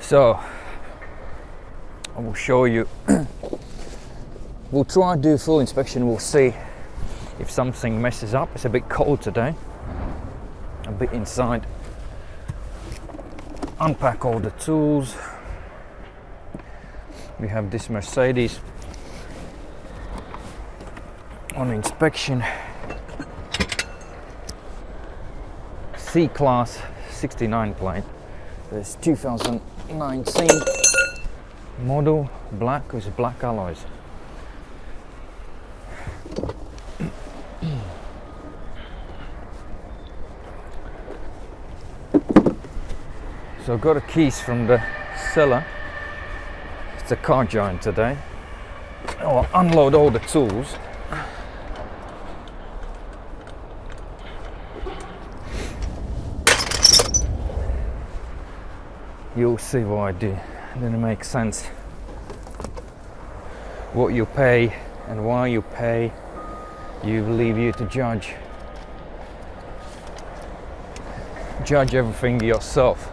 So I will show you. We'll try to do a full inspection. We'll see if something messes up. It's a bit cold today. A bit inside. Unpack all the tools. We have this Mercedes on inspection. C-Class 69 plate. There's 2019 model, black with black alloys. So I got the keys from the seller. It's a car giant today. I'll unload all the tools. You'll see what I do. Then it makes sense. What you pay and why you pay, you leave you to judge. Judge everything yourself.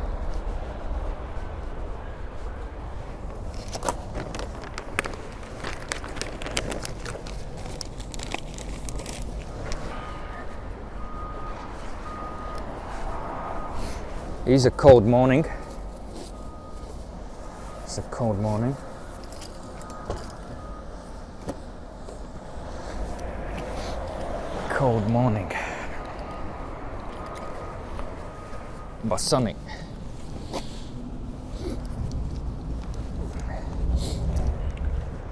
It's a cold morning. It's a cold morning. Cold morning. But sunny.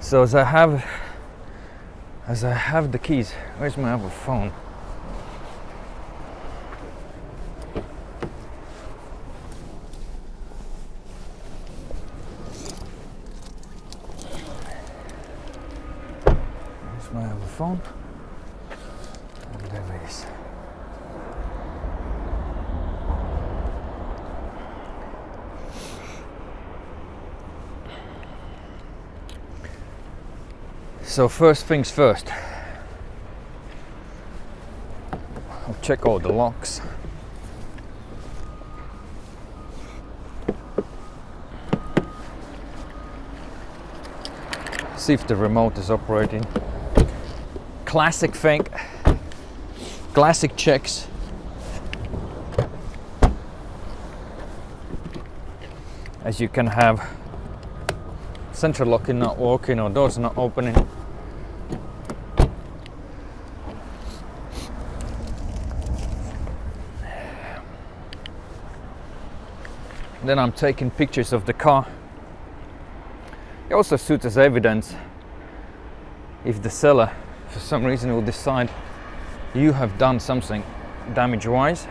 So as I have the keys, where's my other phone? My other phone, and there it is. So first things first, I'll check all the locks. See if the remote is operating. Classic thing, classic checks. As you can have central locking not working or doors not opening. Then I'm taking pictures of the car. It also suits as evidence if the seller for some reason will decide you have done something damage-wise.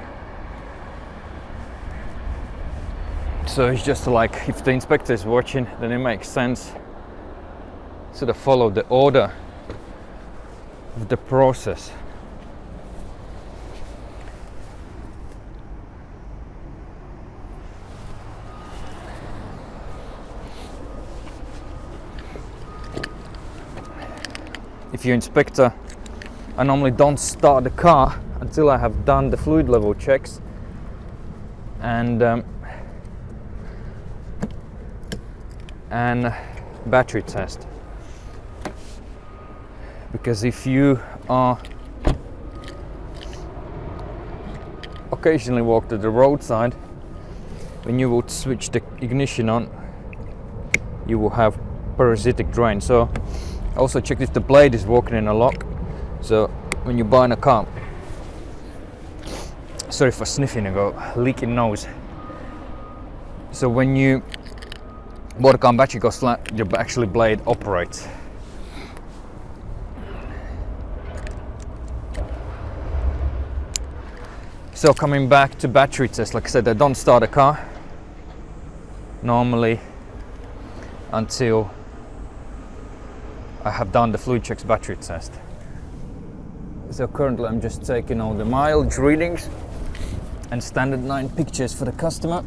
So it's just like if the inspector is watching, then it makes sense sort of follow the order of the process. If you're inspector, I normally don't start the car until I have done the fluid level checks and battery test. Because if you are occasionally walk to the roadside, when you would switch the ignition on, you will have parasitic drain. So also check if the blade is working in a lock. So when you buy in a car, sorry for sniffing, I got leaking nose. So when you bought a car and battery goes flat, your actually blade operates. So coming back to battery test, like I said, I don't start a car normally until I have done the fluid checks battery test. So currently I'm just taking all the mileage readings and standard 9 pictures for the customer.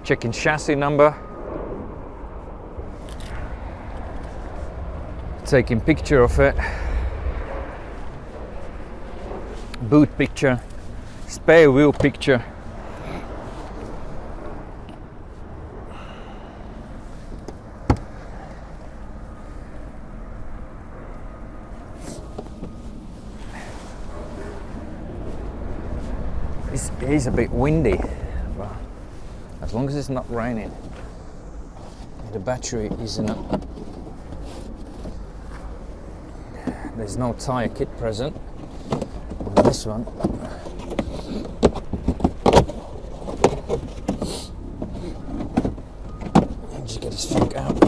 Checking chassis number. taking picture of it, boot picture, spare wheel picture. It is a bit windy, but as long as it's not raining, the battery isn't up. There's no tyre kit present on this one. Just get his thing out.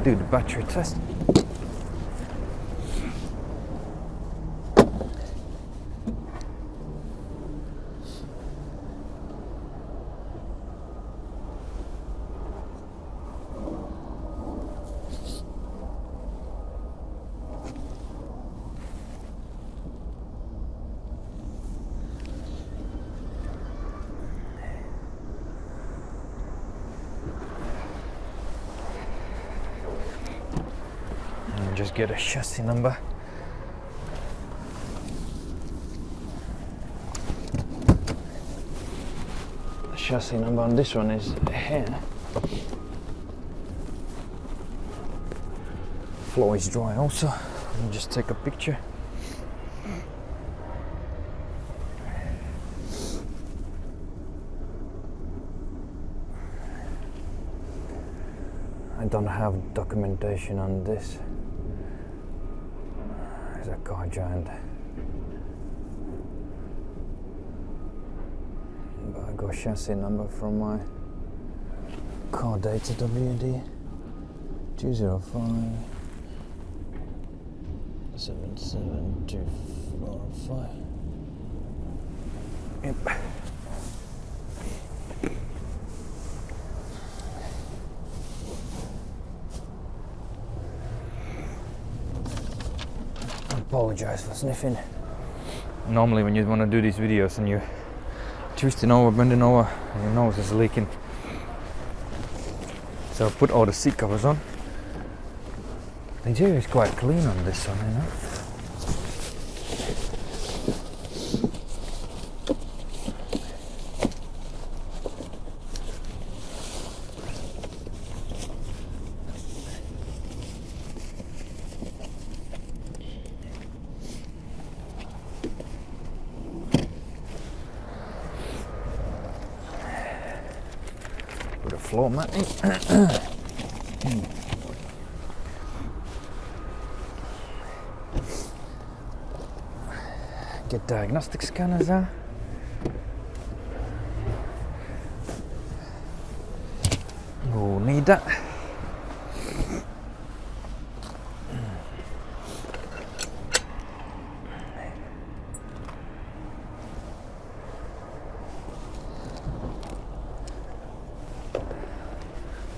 Do the battery test. Just get a chassis number. The chassis number on this one is here. Floor is dry also. Let me just take a picture. I don't have documentation on this. There's a car giant. But I got chassis number from my car data WD 205 77245. Yep. Apologize for sniffing. Normally when you want to do these videos and you're twisting over, bending over, and your nose is leaking. So I put all the seat covers on. The interior is quite clean on this one, you know. Put a floor mat in. Get diagnostic scanners out. We'll need that.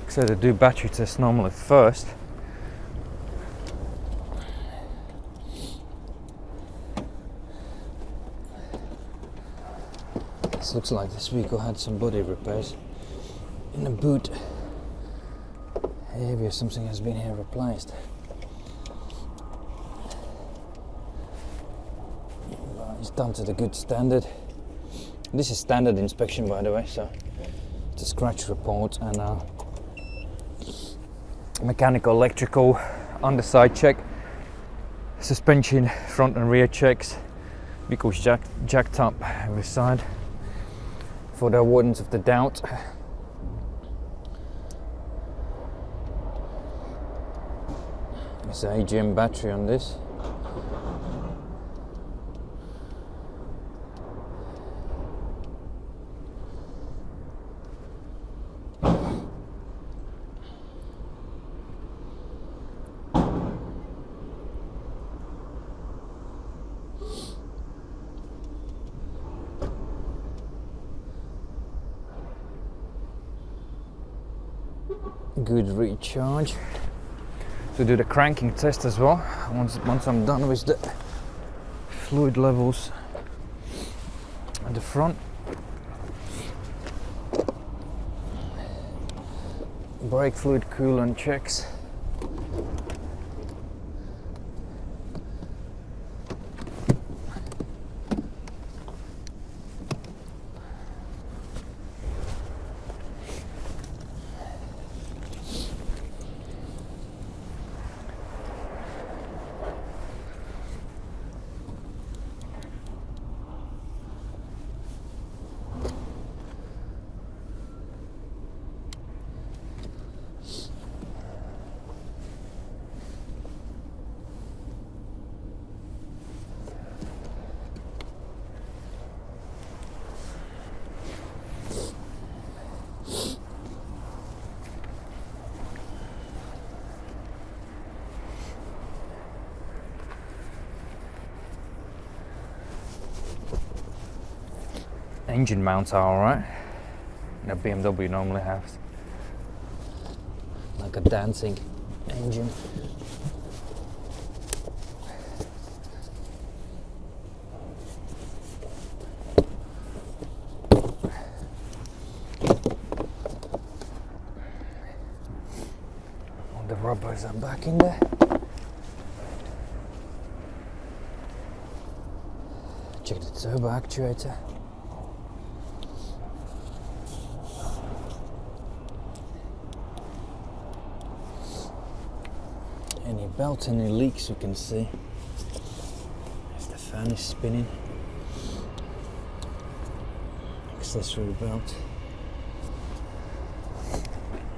So they do battery tests normally first. This looks like this vehicle had some body repairs in the boot. Maybe something has been here replaced. But it's done to the good standard. This is standard inspection, by the way, so it's a scratch report and a mechanical, electrical, underside check, suspension front and rear checks, vehicle's jacked up every side for the avoidance of the doubt. It's an AGM battery on this. Good recharge. To do the cranking test as well. Once I'm done with the fluid levels at the front. brake fluid coolant checks. Engine mounts are alright. A BMW normally has like a dancing engine. All the rubbers are back in there. Check the turbo actuator. Any belt, any leaks you can see. As the fan is spinning. Accessory belt.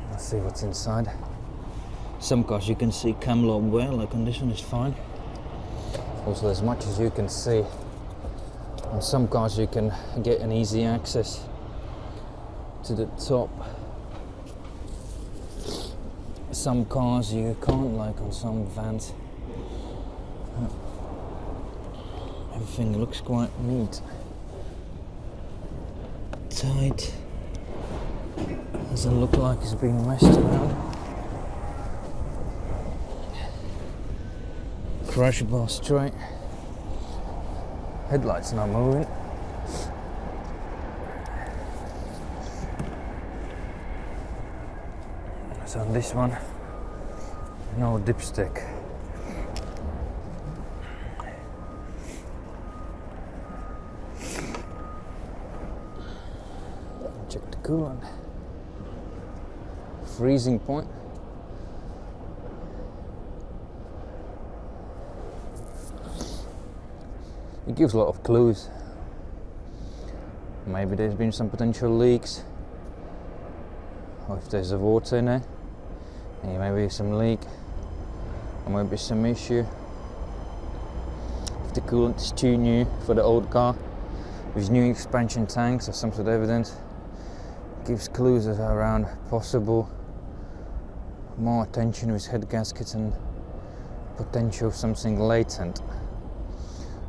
Let's see what's inside. Some cars you can see cam lobe well, like on this one is fine. Also, as much as you can see, on some cars you can get an easy access to the top. Some cars you can't, like on some vans. Everything looks quite neat. Tight. Doesn't look like it's been messed around. Crash bar straight. Headlights not moving. So on this one, no dipstick. Check the coolant. Freezing point. It gives a lot of clues. Maybe there's been some potential leaks, or if there's a water in there. Maybe some leak, or maybe some issue. If the coolant is too new for the old car, with new expansion tanks or some sort of evidence, gives clues around possible more attention with head gaskets and potential of something latent.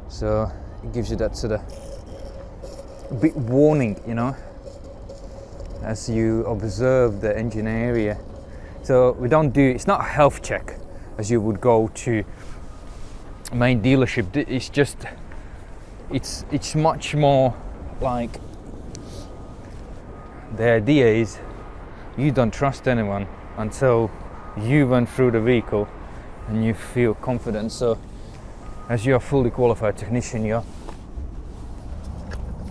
So it gives you that sort of bit warning, you know, as you observe the engine area. So we don't do, it's not a health check as you would go to a main dealership. It's just, it's much more like, the idea is you don't trust anyone until you went through the vehicle and you feel confident. So as you're a fully qualified technician, you're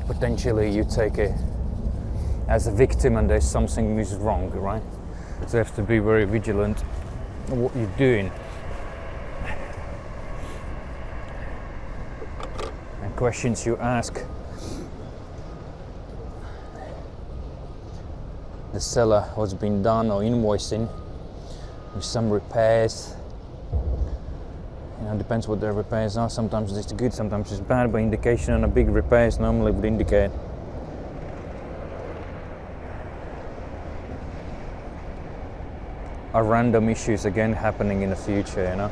potentially you take it as a victim and there's something is wrong, right? So you have to be very vigilant on what you're doing. And questions you ask the seller what's been done, or invoicing with some repairs. You know, depends what their repairs are. Sometimes it's good, sometimes it's bad, but indication on a big repairs normally would indicate a random issues again happening in the future, you know.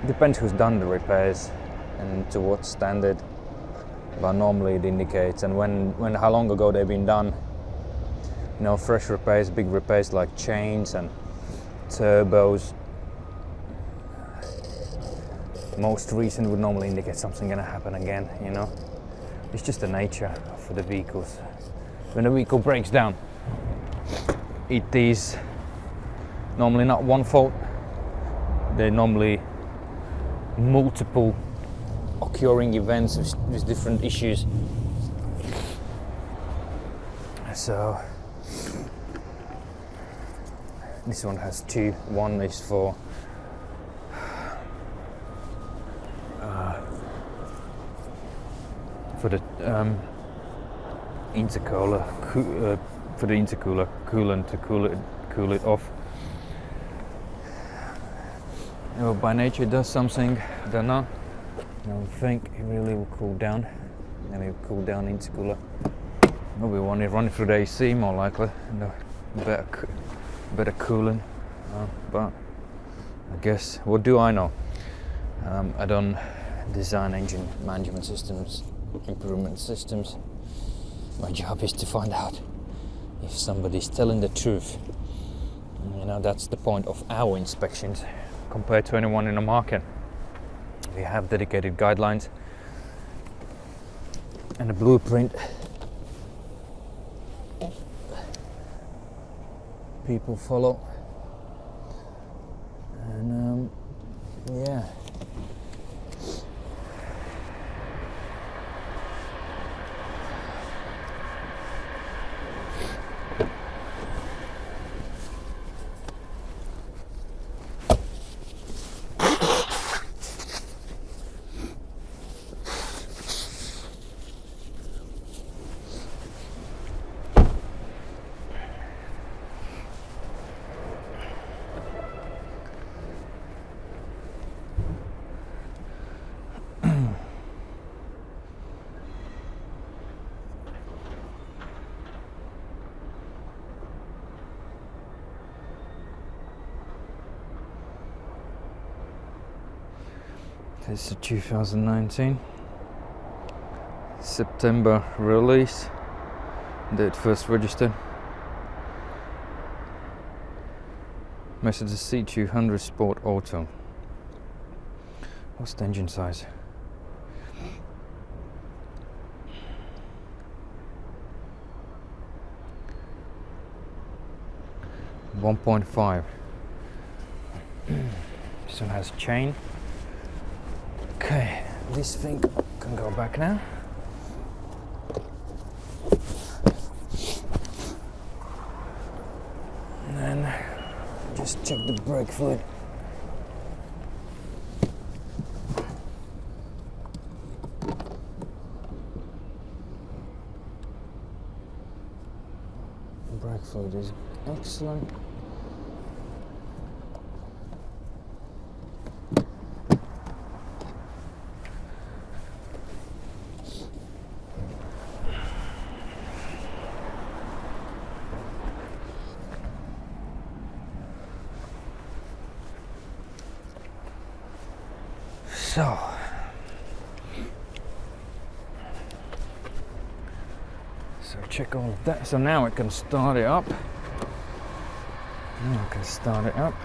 It depends who's done the repairs and to what standard, but normally it indicates. And when how long ago they've been done, you know, fresh repairs, big repairs like chains and turbos, most recent would normally indicate something gonna happen again, you know. It's just the nature for the vehicles. When the vehicle breaks down, it is normally not one fault. They're normally multiple occurring events with different issues. So this one has two. One is for the intercooler, coolant to cool it off. Well, by nature it does something, I don't know. I don't think it really will cool down. Maybe it will cool down intercooler. Maybe we want to run it through the AC more likely, and better cooling. But I guess, what do I know? I don't design engine management systems, improvement systems. My job is to find out if somebody's telling the truth. You know, that's the point of our inspections compared to anyone in the market. We have dedicated guidelines and a blueprint. People follow, and yeah. This is a 2019 September release, date first registered. Mercedes C200 Sport Auto. What's the engine size? .5. This one has chain. Okay, this thing can go back now. And then just check the brake fluid. Brake fluid is excellent. So check all of that. So now it can start it up. Now I can start it up.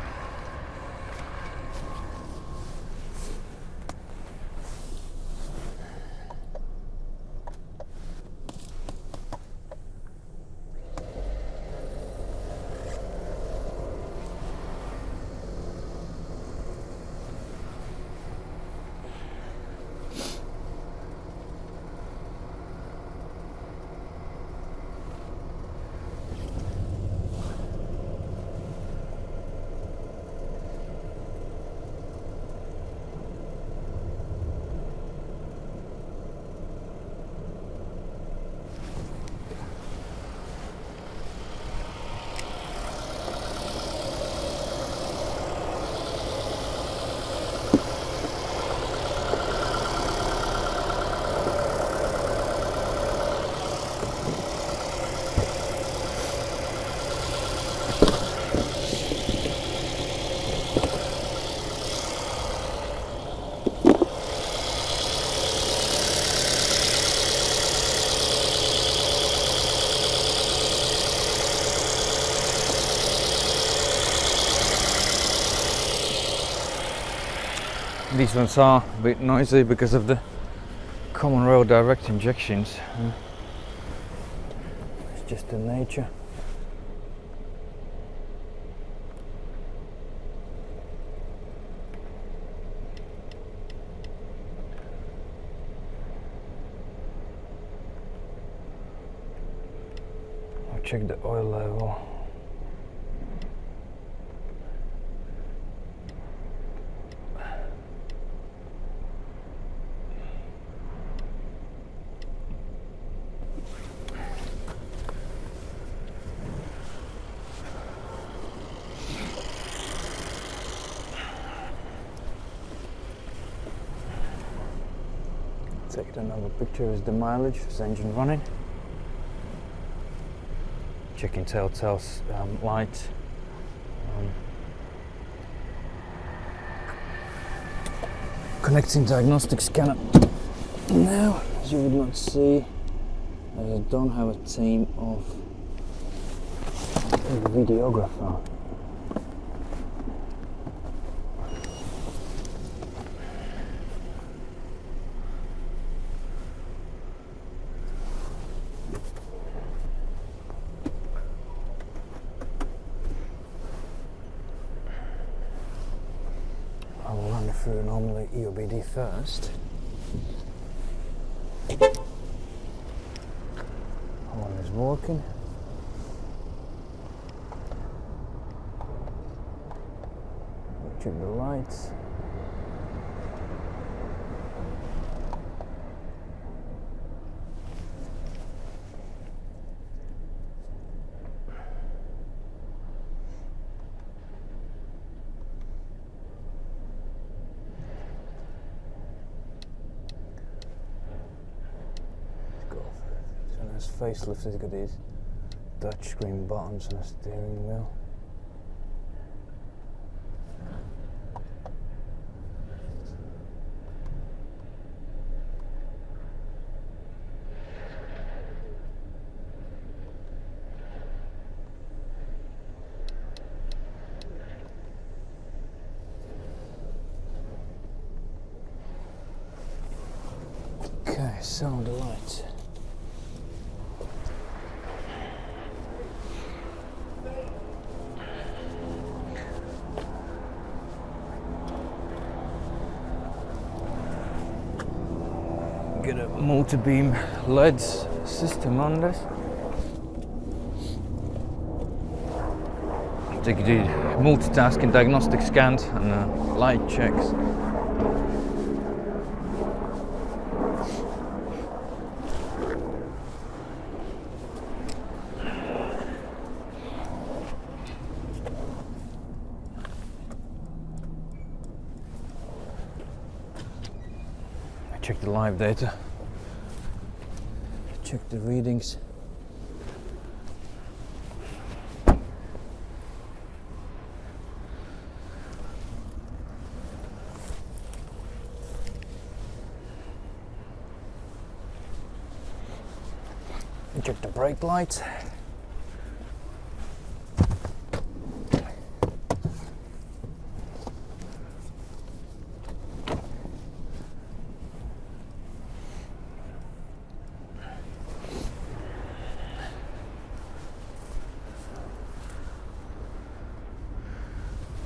These ones are a bit noisy because of the common rail direct injections. It's just the nature. check the oil level. Take another picture is the mileage, is the engine running. Checking telltale light. Connecting diagnostic scanner. Now, as you would not see, I don't have a team of a videographer. I will run through normally EOBD first. One is working. Check the lights. Facelift has got these touchscreen buttons and a steering wheel. Okay, so the lights. Get a multi-beam LEDs system on this. Take the multitasking diagnostic scans and light checks. Check the live data, check the readings. And check the brake lights.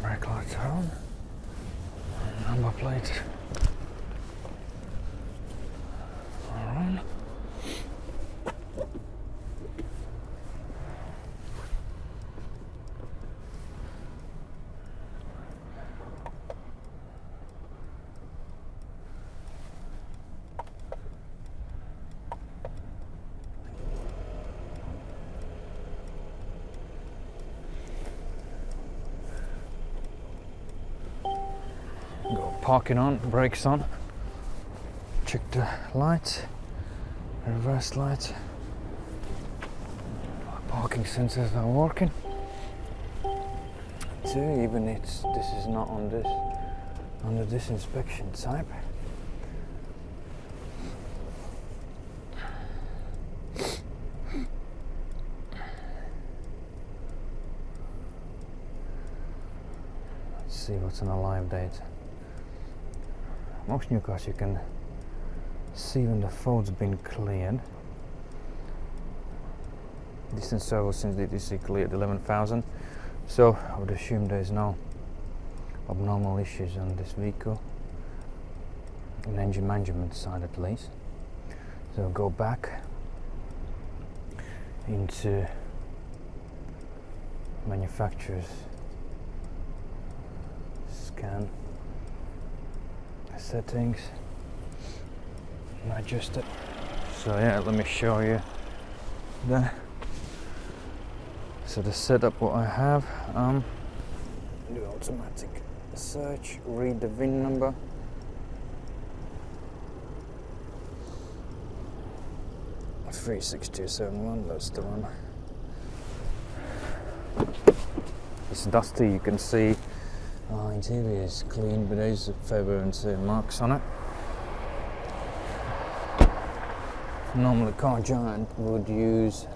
Brake lights are on. Number plates are on. Go parking on, brakes on. Check the lights, reverse lights. Parking sensors are working. So even this is not on this under this inspection type. Let's see what's on a live date. Most new cars you can see when the fault's been cleared. Distance travel since DTC cleared 11,000. So I would assume there is no abnormal issues on this vehicle, on engine management side at least. So go back into manufacturer's scan settings and adjust it. So yeah, let me show you that. So the setup what I have, do automatic search, read the VIN number. (36271), that's the one. It's dusty, you can see. Interior is clean, but there's Faber and marks on it. Normally Car Giant would use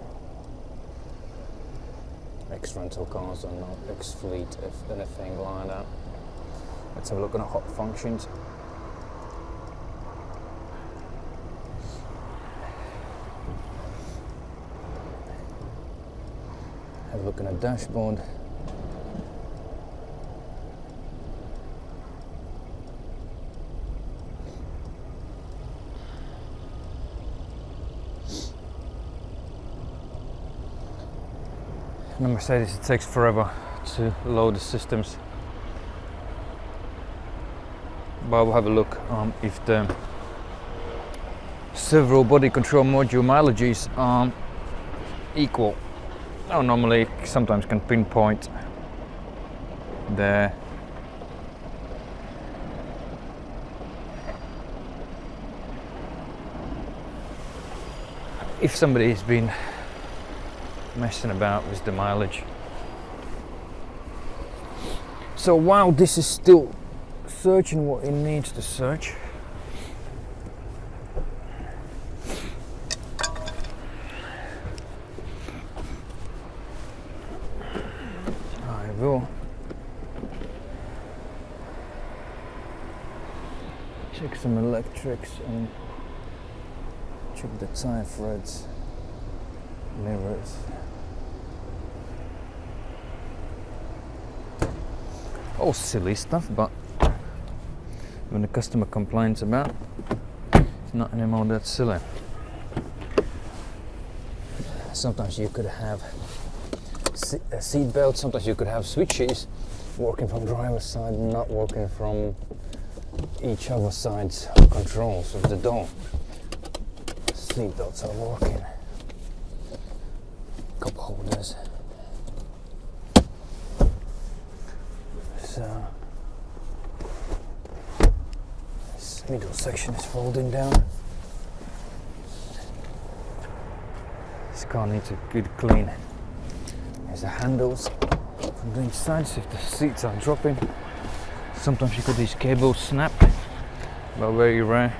ex-rental cars or not ex-fleet, if anything like that. Let's have a look at the hot functions. Have a look at the dashboard. The Mercedes, it takes forever to load the systems, but we'll have a look if the several body control module mileages are equal. I normally sometimes can pinpoint the if somebody has been messing about with the mileage. So while this is still searching what it needs to search, I will check some electrics and check the tire threads, mirrors. All silly stuff, but when the customer complains about, it's not anymore that silly. Sometimes you could have a seat belt, sometimes you could have switches working from driver's side and not working from each other side's controls of the door. Seat belts are working. Cup holders. So this middle section is folding down. This car needs a good clean. There's the handles from the inside, so if the seats are dropping, sometimes you got these cables snap, but very rare.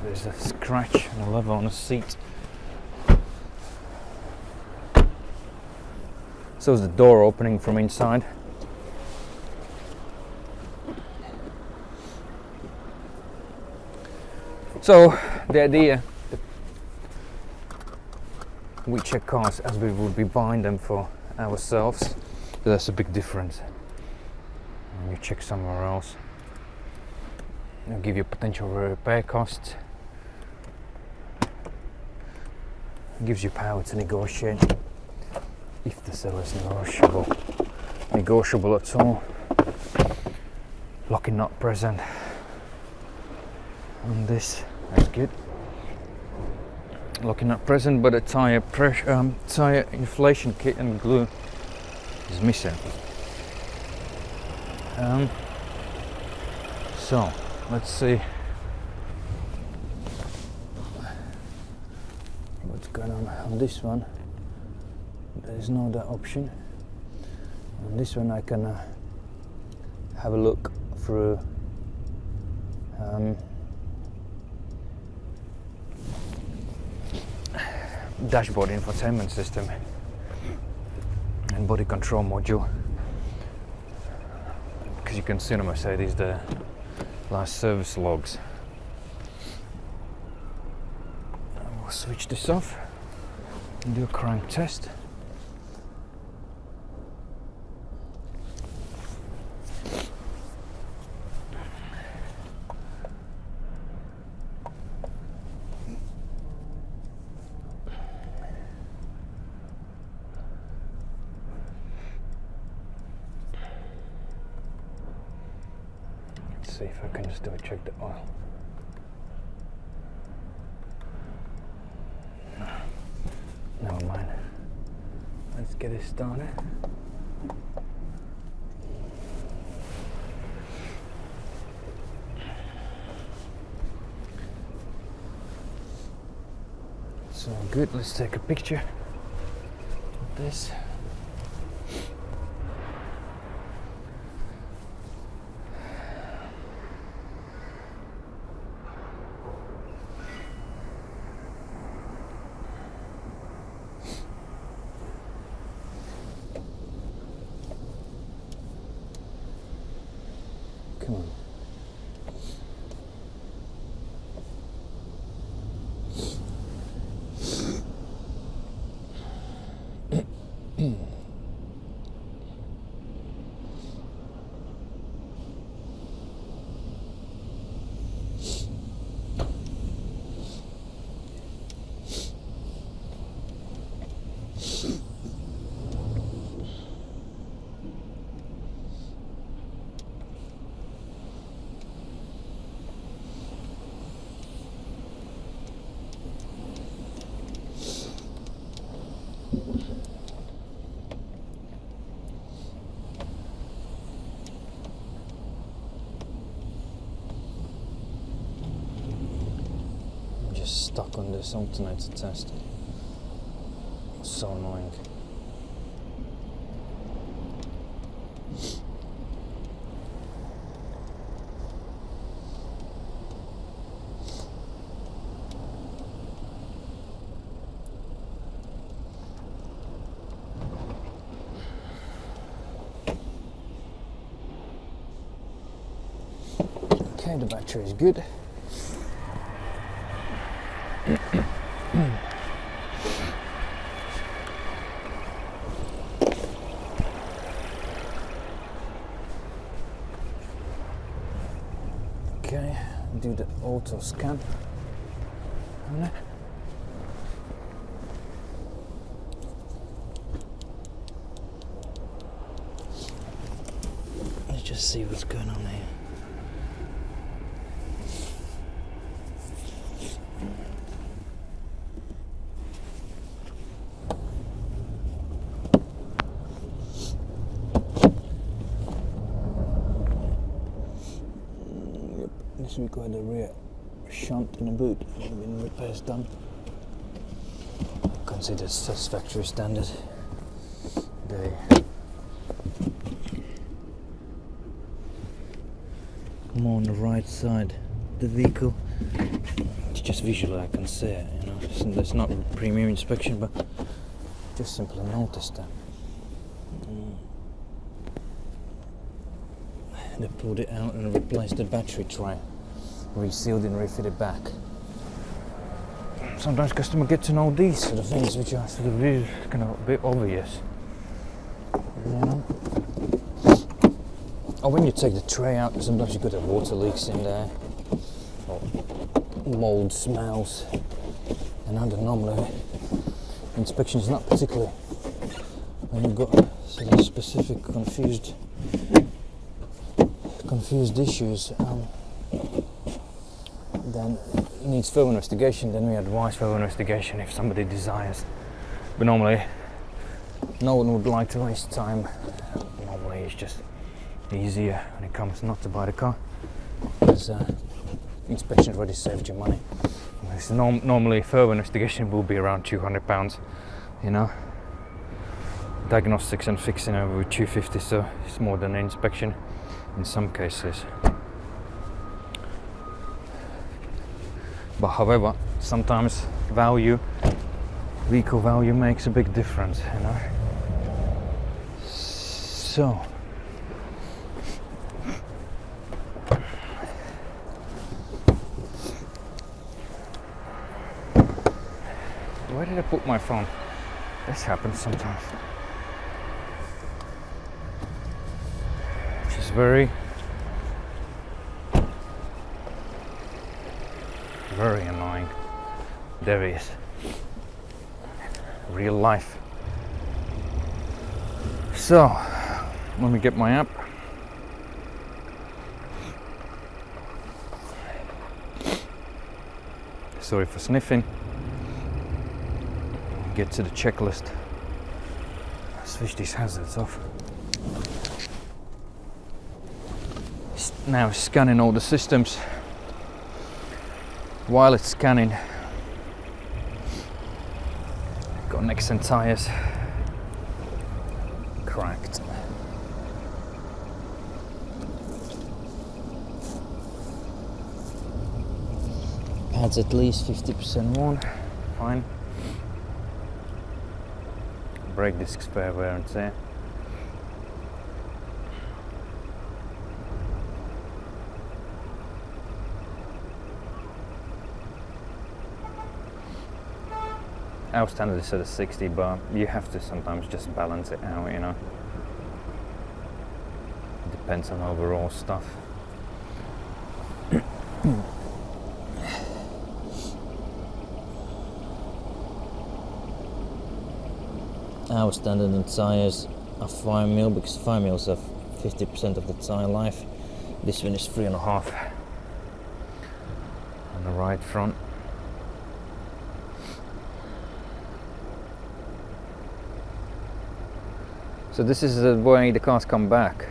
There's a scratch and a lever on the seat. So is the door opening from inside. So the idea, we check cars as we would be buying them for ourselves. So that's a big difference. When you check somewhere else, it'll give you potential repair costs. It gives you power to negotiate. If the seller is negotiable at all. Locking nut present on this, that's good. Locking nut present, but a tire pressure, tire inflation kit and glue is missing. So let's see what's going on this one. There's no that option. On this one I can have a look through dashboard infotainment system and body control module, because you can see on the Mercedes the last service logs. We'll switch this off and do a crank test. see if I can just do a check the oil. No, never mind. Let's get it started. So good, let's take a picture of this. Come on. Stuck on this alternator test. So annoying. Okay, the battery is good. Okay, do the auto scan on it. Let's just see what's going on here. This week we had a rear shunt in the boot, and been repairs done. Considered satisfactory standard. More on the right side of the vehicle. It's just visually I can see it, you know. It's not a premium inspection, but just simply noticed that. They pulled it out and replaced the battery tray. Resealed and refitted back. Sometimes customers get to know these sort of things which are sort of really kind of a bit obvious. You know? Or when you take the tray out, sometimes you got the water leaks in there, or mold smells, and under normally inspection is not particularly when you've got sort of specific confused issues. Then it needs further investigation. Then we advise further investigation if somebody desires. But normally, no one would like to waste time. Normally, it's just easier when it comes not to buy the car, because inspection already saved you money. Normally, further investigation will be around £200. You know, diagnostics and fixing over £250, so it's more than an inspection in some cases. But however, sometimes vehicle value makes a big difference, you know. So, where did I put my phone? This happens sometimes. Which is very annoying. There he is. Real life. So, let me get my app. Sorry for sniffing. Get to the checklist. Switch these hazards off. Now scanning all the systems. While it's scanning, got necks and tires cracked. Pads at least 50% worn, fine. Brake discs fair wear and tear. Our standard is set at 60, but you have to sometimes just balance it out, you know. It depends on overall stuff. Our standard and tyres are 5mm because 5mm have 50% of the tyre life. This one is 3.5 on the right front. So this is the way the cars come back.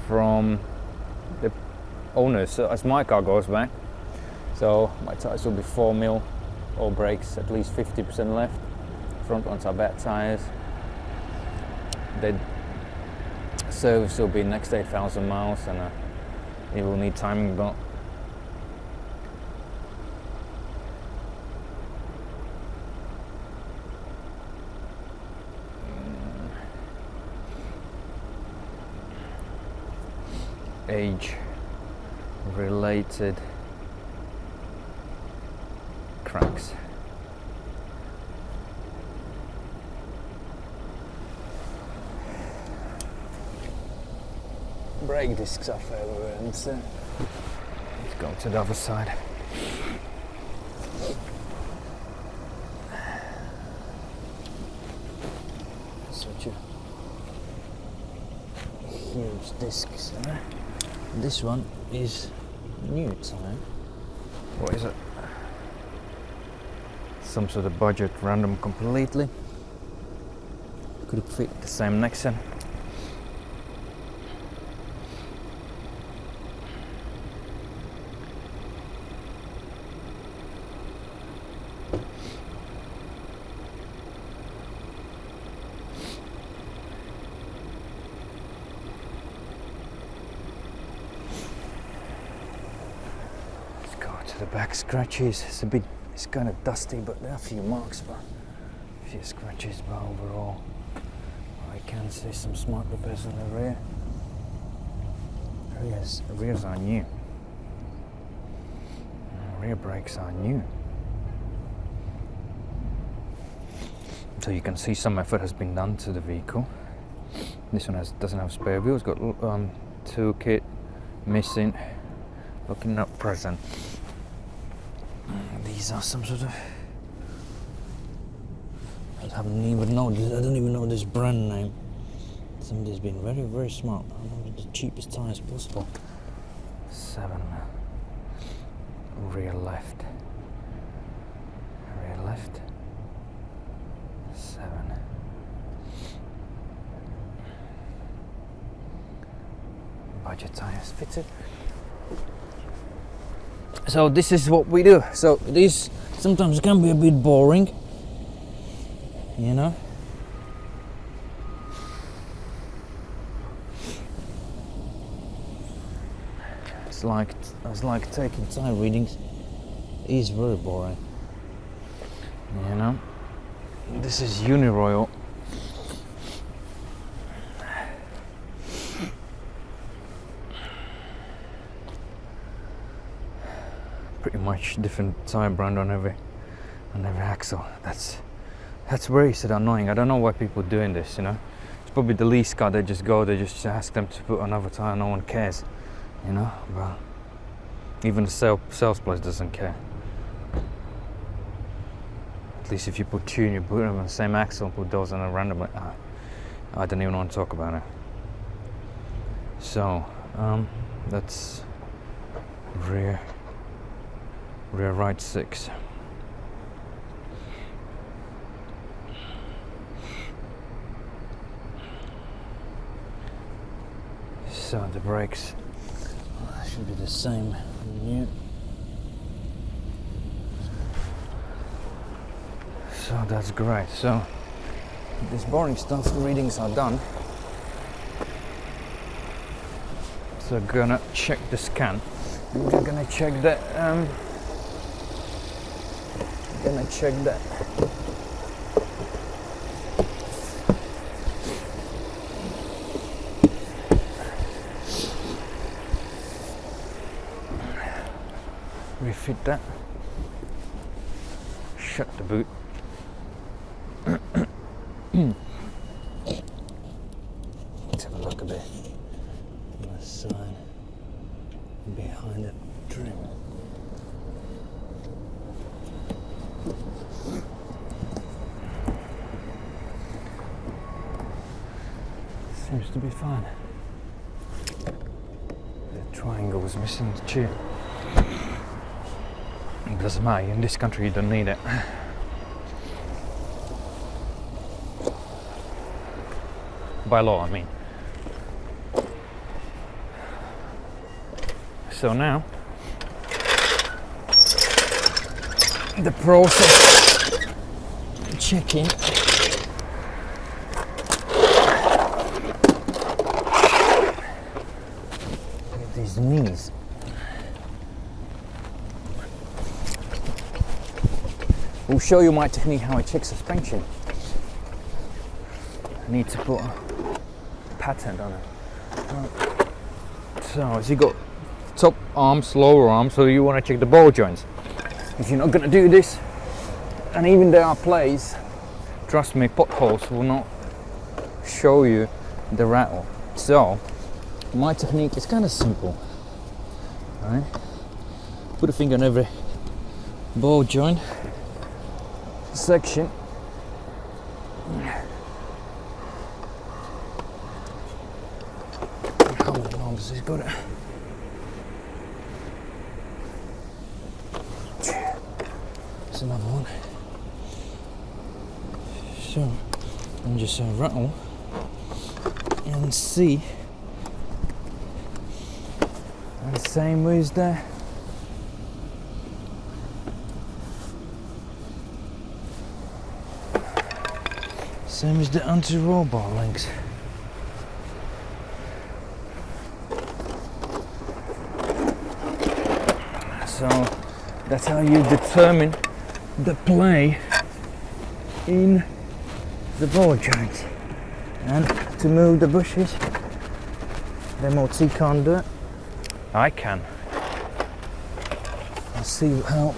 From the owners. So as my car goes back, so my tyres will be 4mm, all brakes at least 50% left. Front ones are bad tyres. The service will be next 8,000 miles, and it will need timing belt. Age related cracks. Brake discs are everywhere, and let's go to the other side. Such a huge discs. This one is new tyre. What is it? Some sort of budget random completely. Could fit the same Nexon. The back scratches, it's kind of dusty, but there are a few marks, but a few scratches, but overall I can see some smart repairs on the rear. Rears are new. Rear brakes are new. So you can see some effort has been done to the vehicle. This one doesn't have spare wheels, got toolkit missing, looking not present. These are some sort of, I don't even know this brand name. Somebody's been very, very smart. I wanted the cheapest tyres possible. 7 rear left, 7 budget tyres fitted. So this is what we do. So this sometimes can be a bit boring, you know. It's like taking tire readings. It is very boring, you know. This is Uniroyal. Pretty much different tire brand on every axle. That's very annoying. I don't know why people are doing this, you know. It's probably the lease car, they just ask them to put another tire, no one cares, you know. But even the sales place doesn't care. At least if you put tune, you put them on the same axle and put those on a random, I don't even want to talk about it. So that's rear right 6. So the brakes should be the same new. So that's great. So this boring stuff, readings are done. So gonna check the scan. We're gonna check that. Refit that. Shut the boot. Let's have a look a bit on the side behind the trim. Seems to be fine. The triangle was missing the tube. It doesn't matter, in this country you don't need it. By law, I mean. So now, the process checking with these knees. We'll show you my technique how I check suspension. I need to put a patent on it. So as you got top arms, lower arms, so you want to check the ball joints. If you're not going to do this, and even there are plays, trust me, potholes will not show you the rattle. So my technique is kind of simple. Right? Put a finger on every ball joint section. How many arms has got it? There's another one. So I'm just rattle and see. And same with there. Same as the anti-roll bar links. So that's how you determine the play in the ball joints. And to move the bushes, the MOT can't do it. I can. I'll see how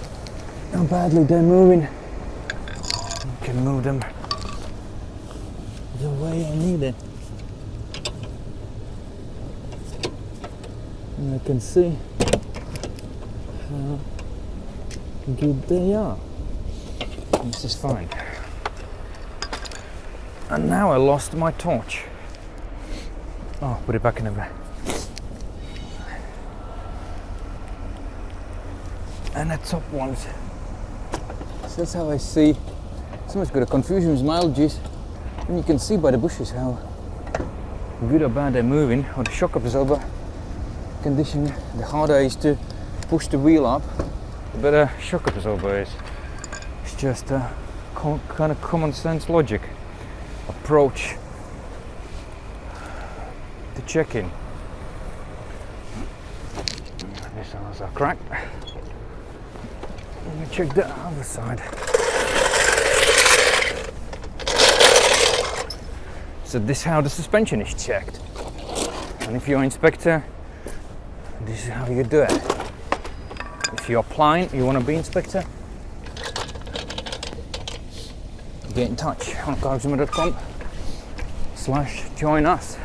badly they're moving. You can move them the way I need it. And I can see how good they are. This is fine. And now I lost my torch. Oh, put it back in the bag. And the top ones. So that's how I see. Someone's got a confusion with my LGs. And you can see by the bushes how good or bad they're moving, or the shock absorber condition. The harder is to push the wheel up, the better shock absorber is. It's just a kind of common sense logic approach to checking. These ones are cracked. Let me check the other side. So this is how the suspension is checked. And if you're an inspector, this is how you do it. If you're applying, you want to be inspector, get in touch on klavs.com/join us.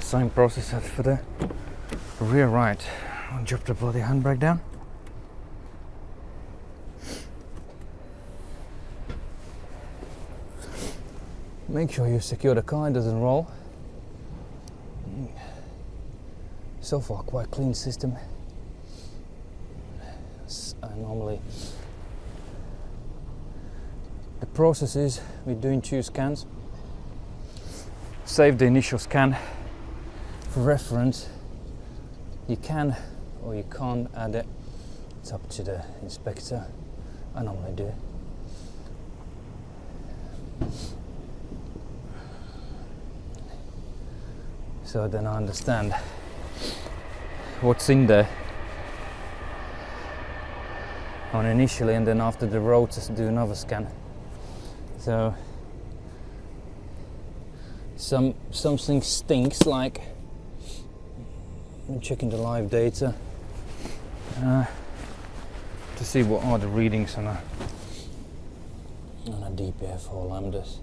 Same process as for the rear right. I'll drop the bloody handbrake down. Make sure you secure the car, it doesn't roll. So far quite clean system. Normally the process is we're doing 2 scans. Save the initial scan for reference. You can or you can't add it. It's up to the inspector. I normally do. So then I understand what's in there on initially, and then after the road just do another scan. So something stinks, like I'm checking the live data to see what are the readings on a DPF or lambdas.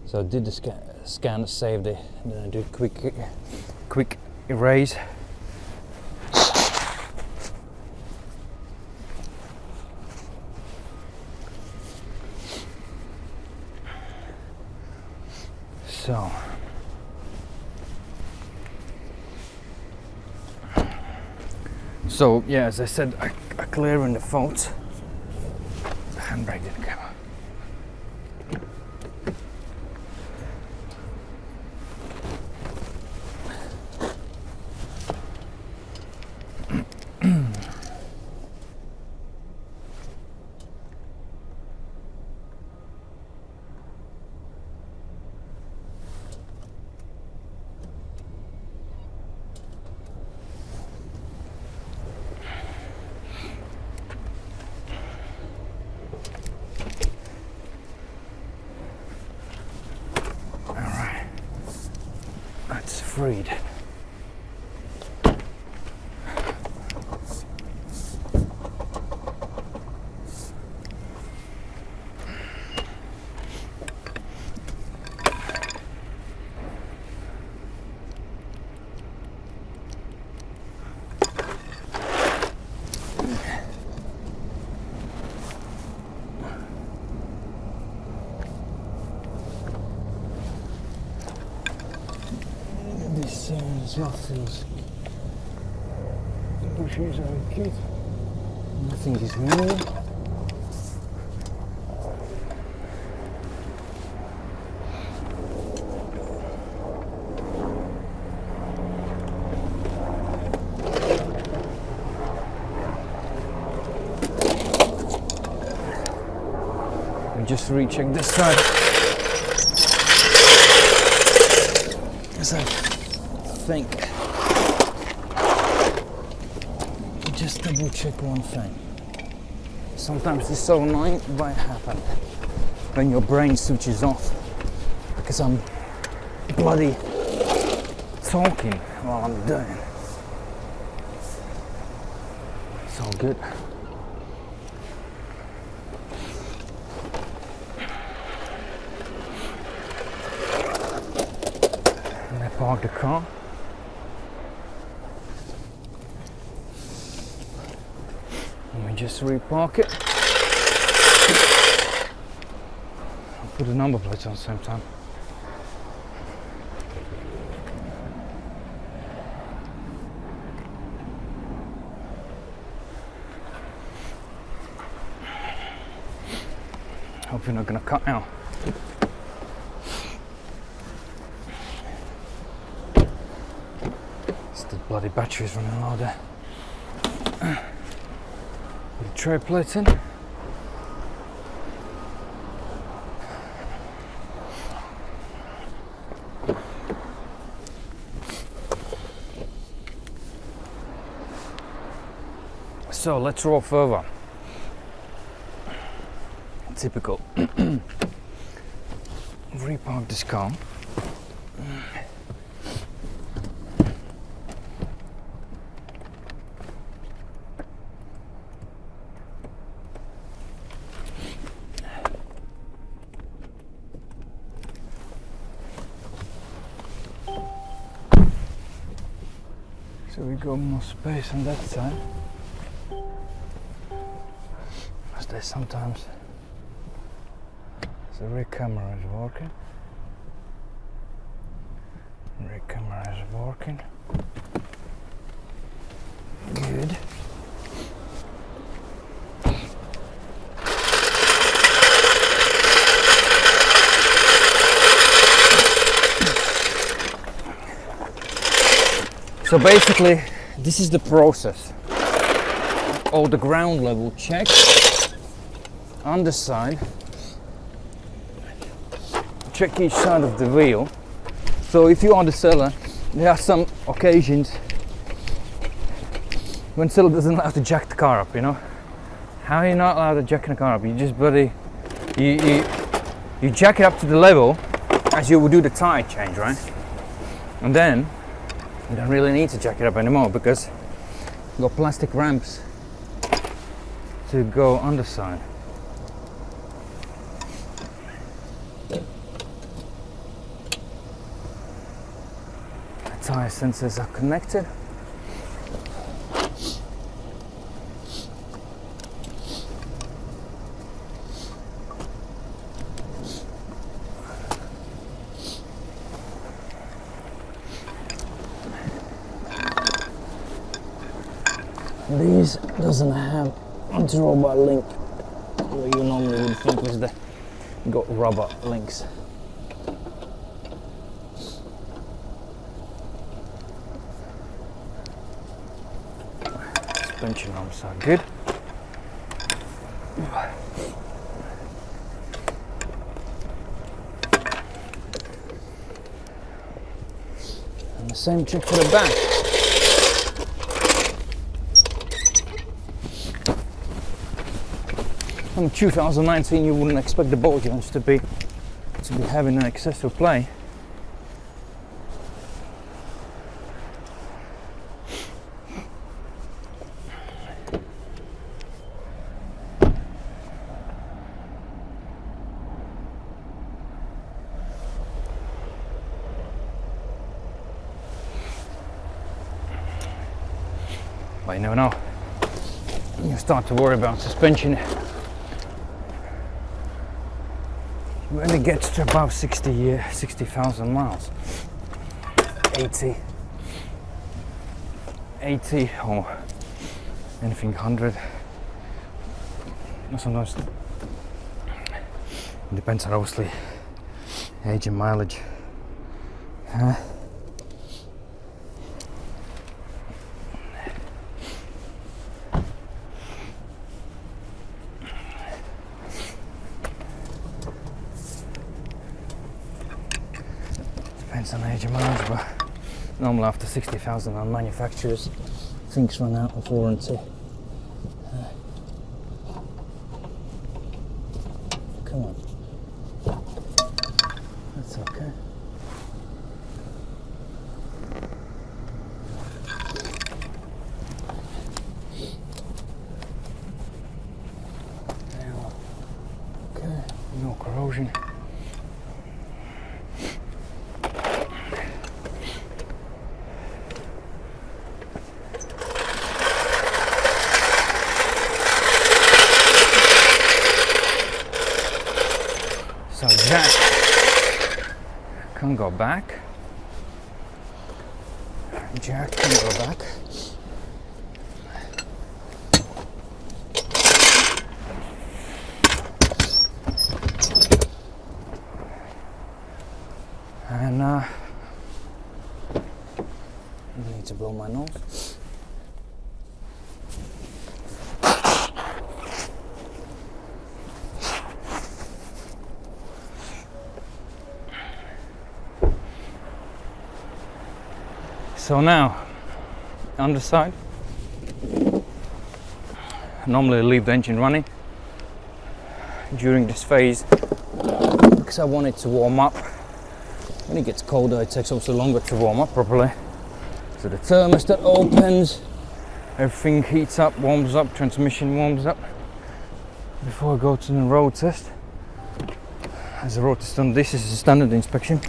So I did the scan, saved it, and then I do quick erase. So yeah, as I said, I clear in the faults. The handbrake didn't come out. Freed. These muffins. The bushes are cute. Nothing is moving. We just recheck this side. As I think, just double check one thing. Sometimes it's so annoying, it might happen when your brain switches off because I'm bloody talking while I'm doing. It's all good. And I park the car. Let me just repark it. I'll put the number plates on at the same time. Hope you're not gonna cut now. It's the bloody batteries running low there. Put the tray plates in. So let's roll further. Typical. Repark this car. So we got more space on that side. As there's sometimes the rear camera is working. Rear camera is working. Good. So basically, this is the process. All the ground level check, underside, check each side of the wheel. So if you are the seller, there are some occasions when seller doesn't allow to jack the car up, you know. How are you not allowed to jack the car up? You just you jack it up to the level as you would do the tire change, right? And then you don't really need to jack it up anymore because you've got plastic ramps to go underside. The tire sensors are connected. These doesn't have anti-robot link, where you normally would think was the got rubber links. Suspension arms are good. And the same trick for the back. In 2019, you wouldn't expect the ball joints to be having an excessive play. But you never know. You start to worry about suspension when it gets to above 60,000 miles, 80 or anything 100. Sometimes it depends on obviously age and mileage. Depends on age and mileage, but normally after 60,000 on manufacturers, things run out of warranty. Come on. That's okay. Okay, no corrosion. So jack can go back. Jack can go back. And I need to blow my nose. So now, underside, normally I leave the engine running during this phase because I want it to warm up. When it gets colder, it takes also longer to warm up properly. So the thermostat opens, everything heats up, warms up, transmission warms up before I go to the road test. As a road test on this is a standard inspection,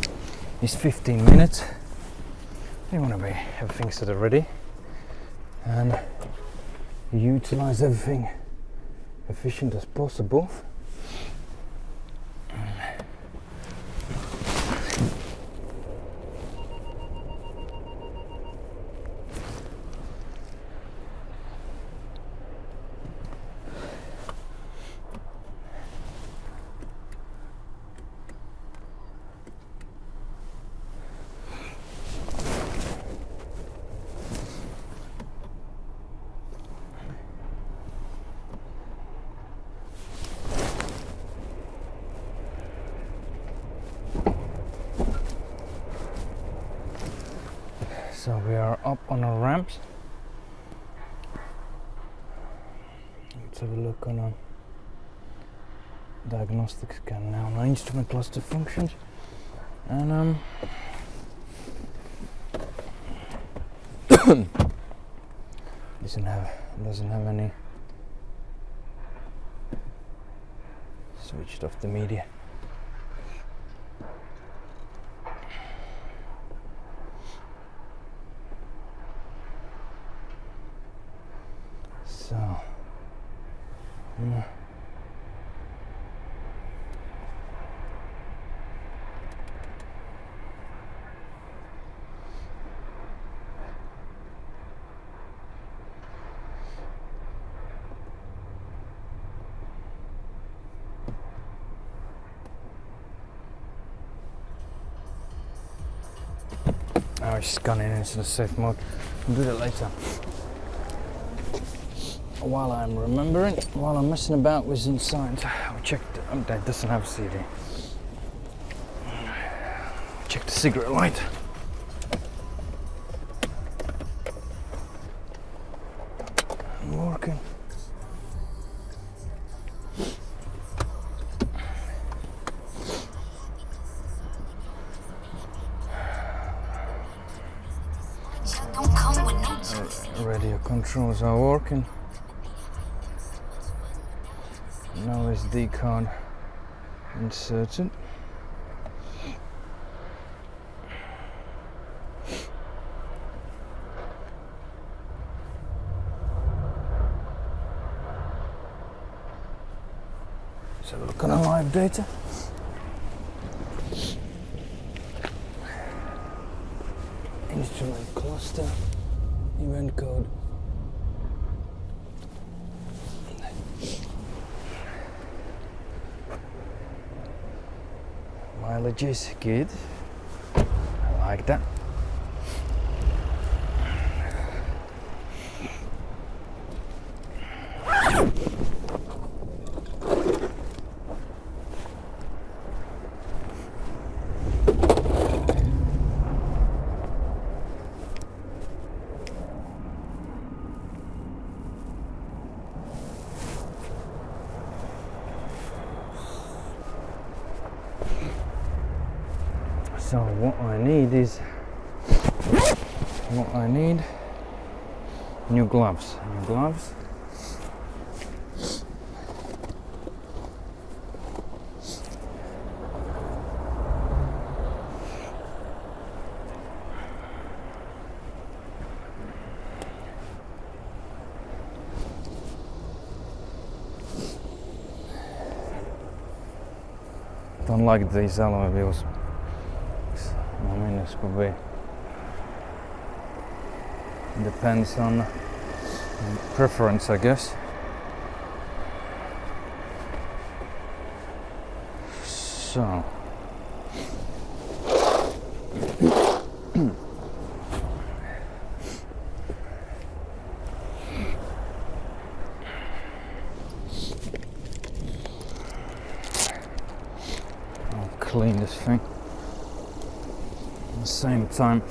it's 15 minutes. You want to have things that are ready and utilize everything efficient as possible. So we are up on our ramps. Let's have a look on our diagnostic scan now. Our instrument cluster functions, and doesn't have any switched off the media. So, now it's scanning into the safe mode. I'll do that later. While I'm remembering, while I'm messing about with inside, I'll check that doesn't have a CD. Check the cigarette light. Working. Radio controls are working. No SD card inserted. Let's have a look on our live data. Instrument cluster, event code. Mileage is good. I like that. So what I need new gloves. Don't like these alloy wheels. I mean, this could be. Depends on preference, I guess. So. I'll clean this thing. At the same time,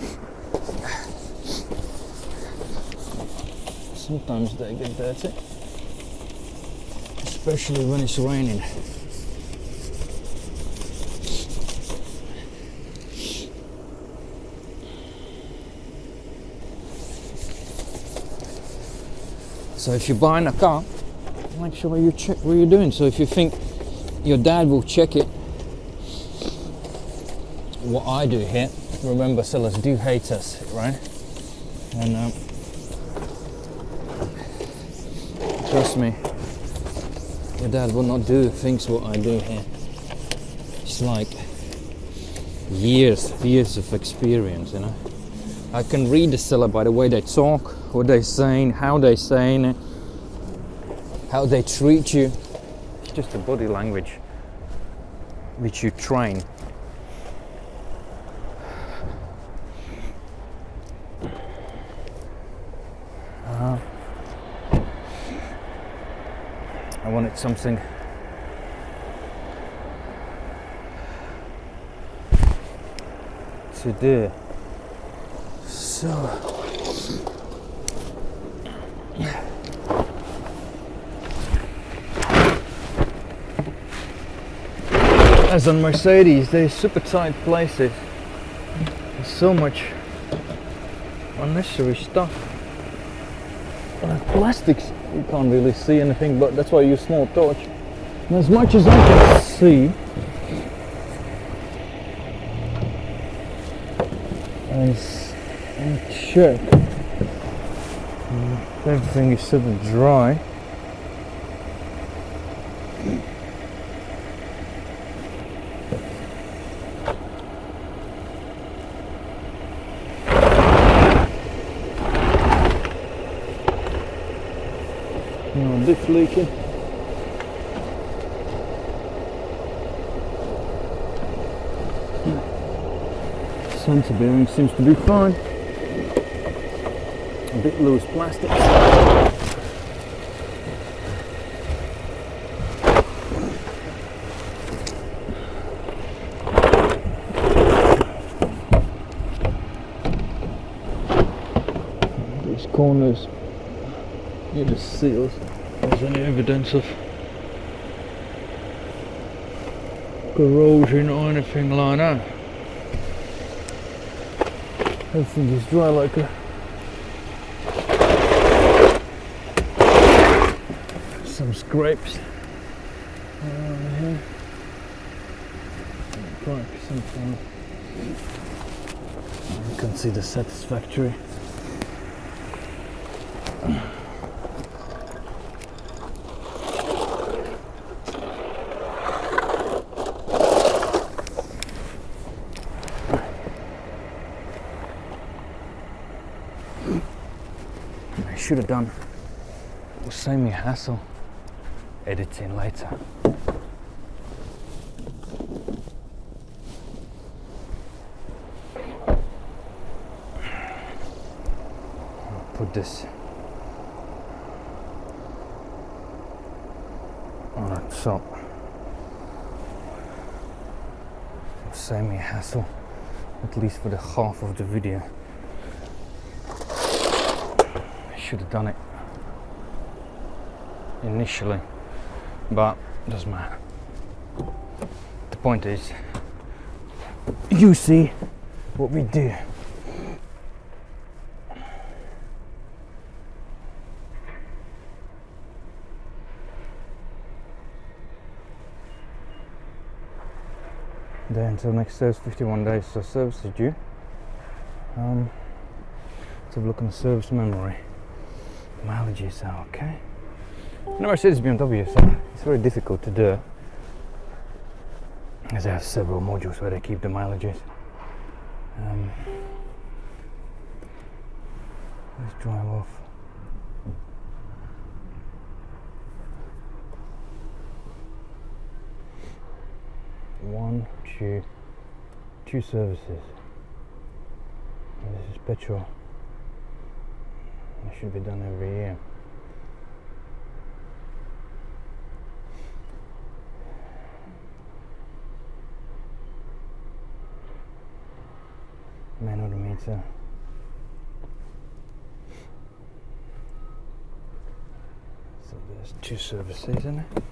sometimes they get dirty, especially when it's raining. So if you're buying a car, make sure you check what you're doing. So if you think your dad will check it, what I do here, remember sellers do hate us, right? And trust me, Your dad will not do things what I do here. It's like years of experience, you know. I can read the seller by the way they talk, what they're saying, how they're saying it, how they treat you. It's just a body language which you train. I wanted something to do. So as on Mercedes, they're super tight places. There's so much unnecessary stuff. Plastics, you can't really see anything, but that's why I use small torch. And as much as I can see, I check everything is super dry. No diff leaking. Center bearing seems to be fine. A bit loose plastic. These corners near the seals. There's any evidence of corrosion or anything like that. Everything is dry like some scrapes around here. Crack something. You can see the satisfactory. Should have done. It will save me hassle editing later. I'll put this on the top. It'll save me hassle, at least for the half of the video. Should have done it initially, but it doesn't matter. The point is, you see what we do. Then until next service, 51 days, so service is due. Let's have a look on the service memory. Mileages are okay. No Mercedes BMW, so it's very difficult to do, as I have several modules where they keep the mileages. Let's drive off. Two services. And this is petrol. It should be done every year. Man odometer. So there's two services, isn't it?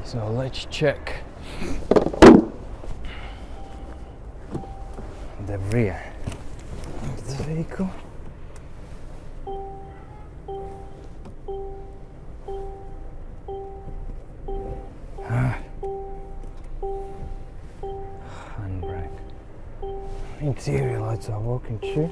So let's check the rear of the vehicle. Interior lights are working too.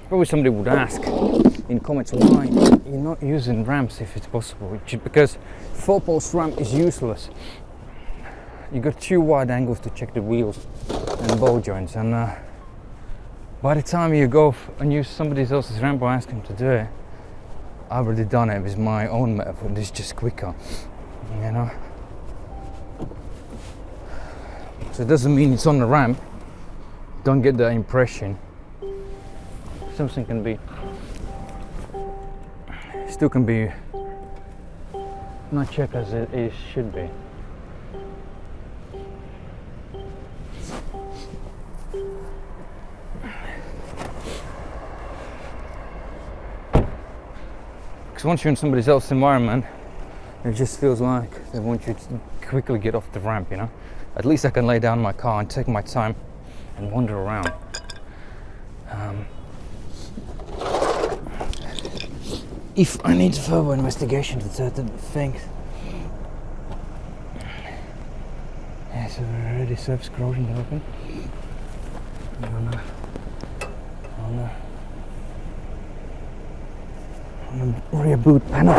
Probably somebody would ask in comments why you're not using ramps if it's possible, because 4-post ramp is useless. You got 2 wide angles to check the wheels and ball joints, and by the time you go and use somebody else's ramp or ask them to do it, I've already done it with my own method. It's just quicker, you know. So it doesn't mean it's on the ramp. Don't get that impression. Something can be, still can be not checked as it should be. Because once you're in somebody else's environment, it just feels like they want you to quickly get off the ramp, you know. At least I can lay down my car and take my time and wander around. If I need further investigation to certain things. Yeah, so we're already self-scrolling open. On the rear boot panel.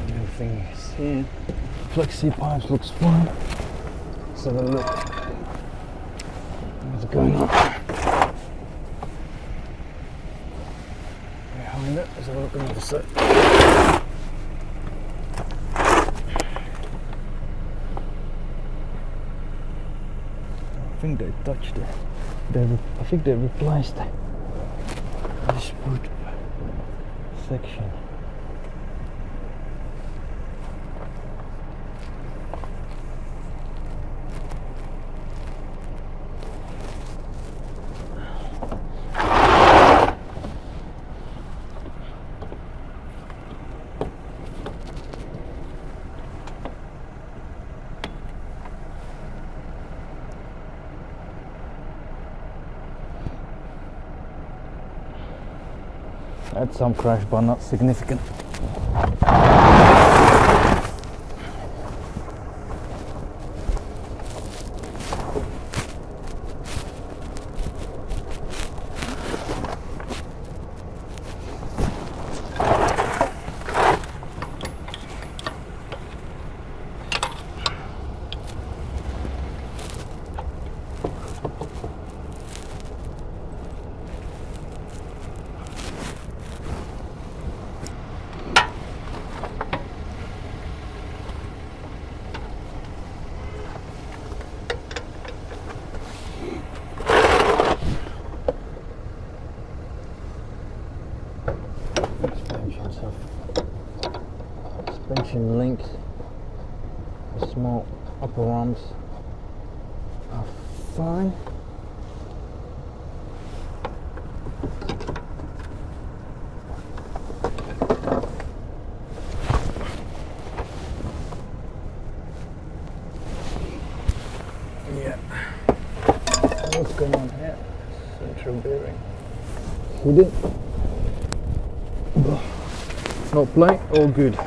Everything is here. Flexi pipes looks fine. Let's have a look. What's going on? Behind it, let's have a look on the other side. I think they touched it. I think they replaced this boot section. Had some crash, but not significant. Suspension links, the small upper arms are fine. Yeah. What's going on here? Central bearing. Hidden. No play, all good.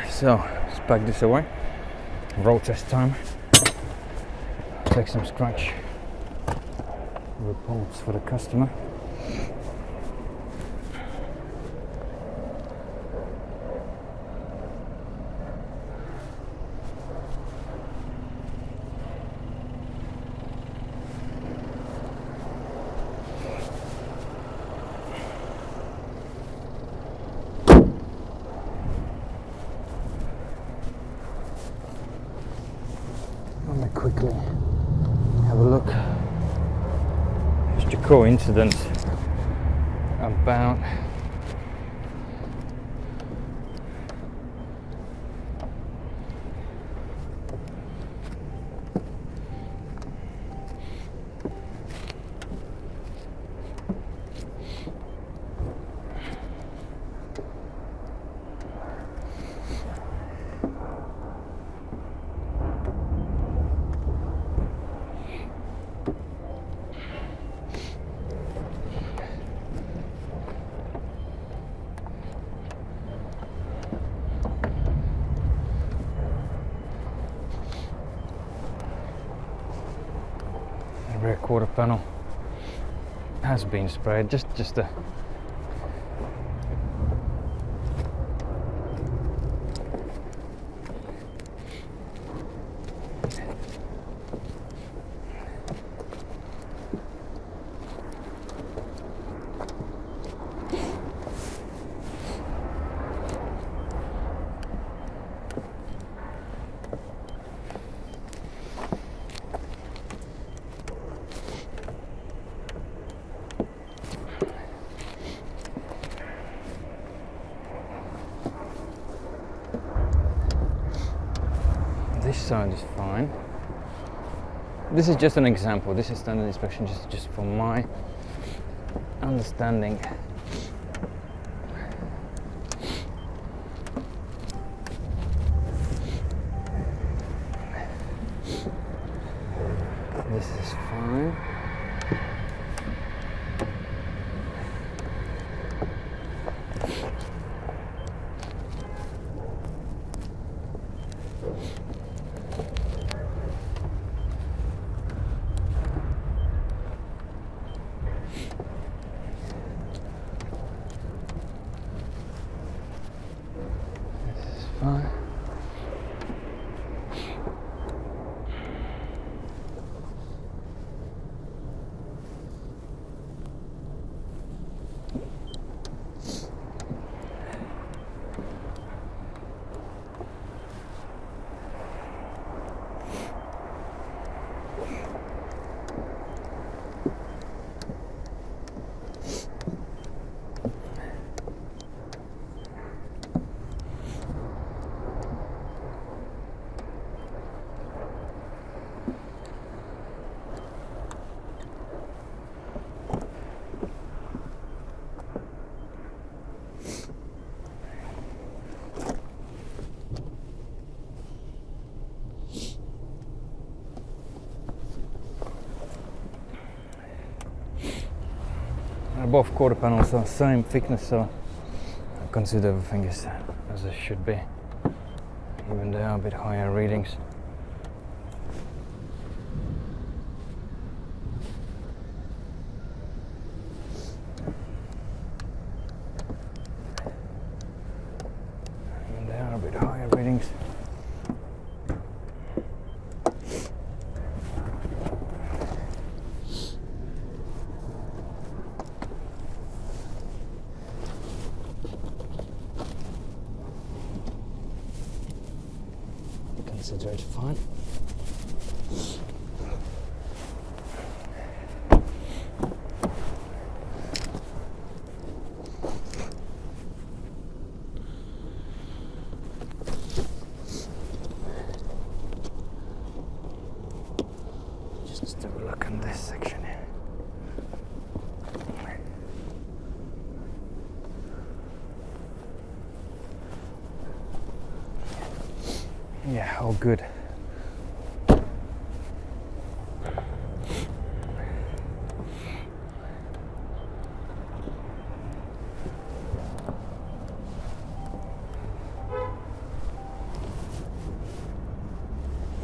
So, let's pack this away. Road test time. Take some scratch reports for the customer. quickly have a look. Just a coincidence about the rear quarter panel has been sprayed. Just a this side is fine. This is just an example. This is standard inspection, just for my understanding. This is fine. Fine. Both quarter panels are same thickness, so I consider everything is as it should be, even they are a bit higher readings. Even they are a bit higher readings. Consider it fine. Just have a look in this section here. Yeah, all good.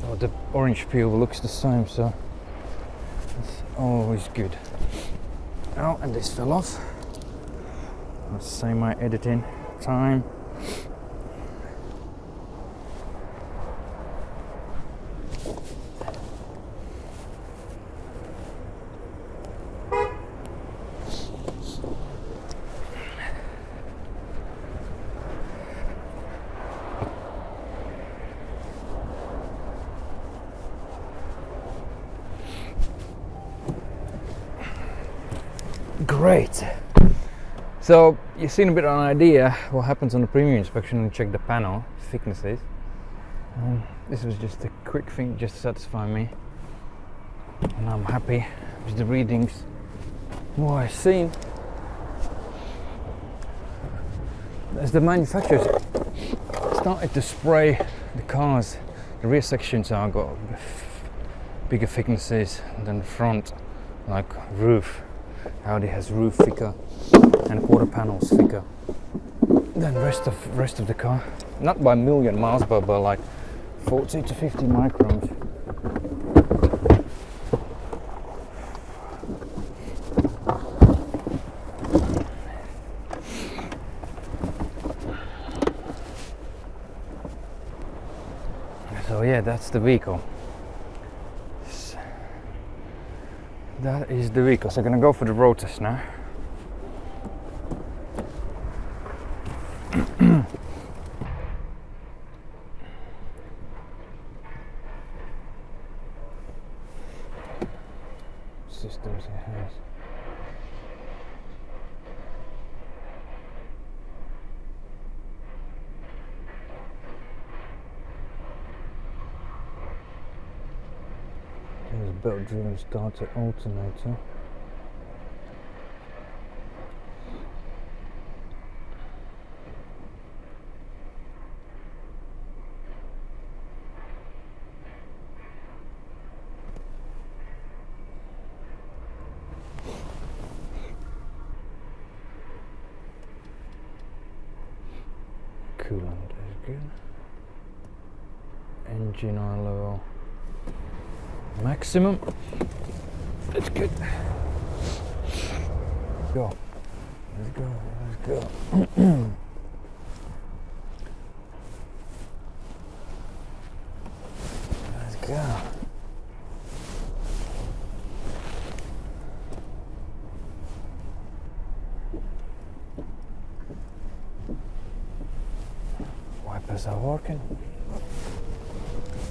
Oh, the orange peel looks the same, so it's always good. Oh, and this fell off. Let's say my editing time. Great. So you've seen a bit of an idea what happens on the premium inspection when you check the panel thicknesses. This was just a quick thing just to satisfy me, and I'm happy with the readings. What I've seen, as the manufacturers started to spray the cars, the rear sections are got bigger thicknesses than the front, like roof. Audi has roof thicker and quarter panels thicker than rest of the car. Not by a million miles, but by like 40 to 50 microns. So yeah, that's the vehicle. That is the vehicle. So I'm gonna go for the road test now. Systems it has. There's a belt-driven starter alternator. Coolant is good. Engine oil level maximum. That's good. Go. Let's go. Let's go. Let's go. Wipers are working.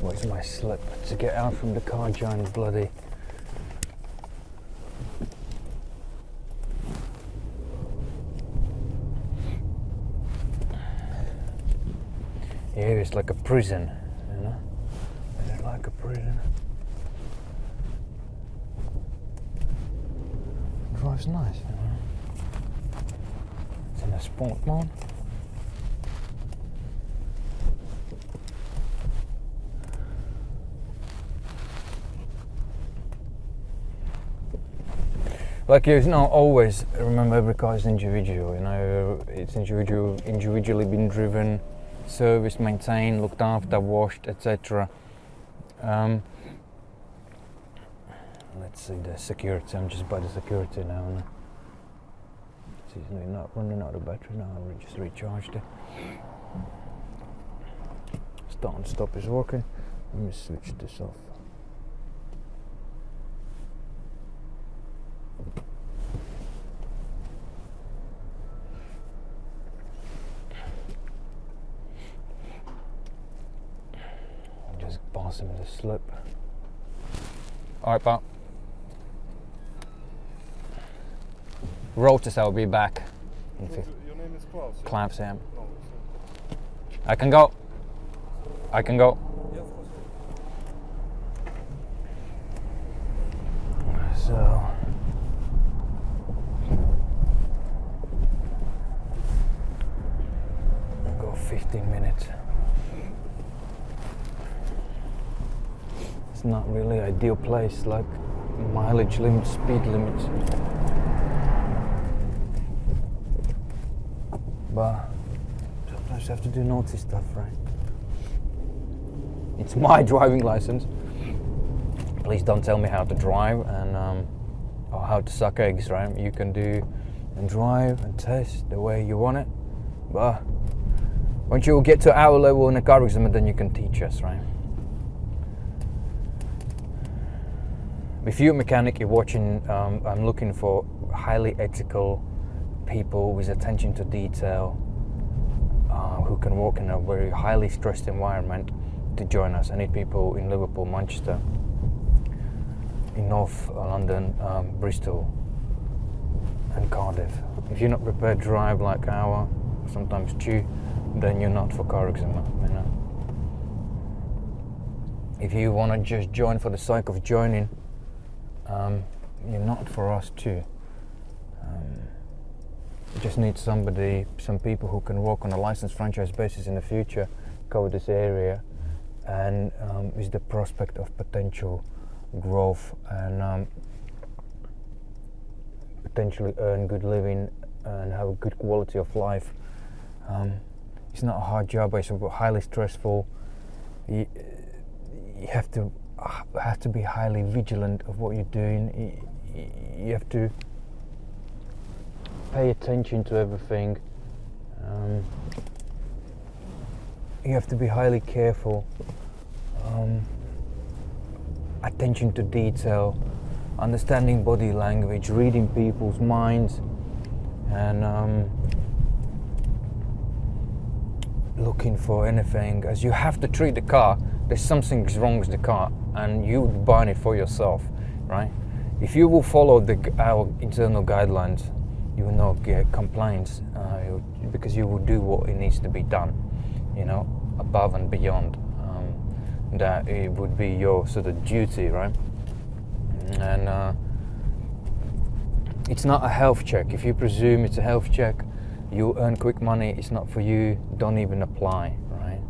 Where's my slip to get out from the car giant bloody? Here it's like a prison, you know? It's like a prison. Drives nice, you know? It's in a sport mode. Like, you know, always remember every car is individual, you know, it's individually been driven, serviced, maintained, looked after, washed, etc. Let's see the security. I'm just by the security now. And it's easily not running out of battery now. I just recharged it. Start and stop is working. Let me switch this off. Just pass him the slip. Alright, pal. Road test, I'll be back in 50. Your name is Klavs? Yeah? Klavs, yeah. No, I can go. I can go. yeah, of course. So I'll go 15 minutes. It's not really ideal place, like mileage limits, speed limits. But sometimes you have to do naughty stuff, right? It's my driving license. Please don't tell me how to drive and or how to suck eggs, right? You can do and drive and test the way you want it, but once you get to our level in a car exam, then you can teach us, right? If you're a mechanic, you're watching, I'm looking for highly ethical people with attention to detail, who can work in a very highly stressed environment to join us. I need people in Liverpool, Manchester, in North London, Bristol, and Cardiff. If you're not prepared to drive like an hour, sometimes two, then you're not for car exam, you know. If you want to just join for the sake of joining, you're not for us too. You just need some people who can work on a licensed franchise basis in the future, cover this area, and with the prospect of potential growth and potentially earn good living and have a good quality of life. It's not a hard job, it's highly stressful. You have to be highly vigilant of what you're doing. You have to pay attention to everything. You have to be highly careful. Attention to detail, understanding body language, reading people's minds, and looking for anything. As you have to treat the car, there's something wrong with the car, and you would buy it for yourself, right? If you will follow our internal guidelines, you will not get complaints because you will do what it needs to be done, you know, above and beyond. That it would be your sort of duty, right? And it's not a health check. If you presume it's a health check, you earn quick money. It's not for you. Don't even apply, right?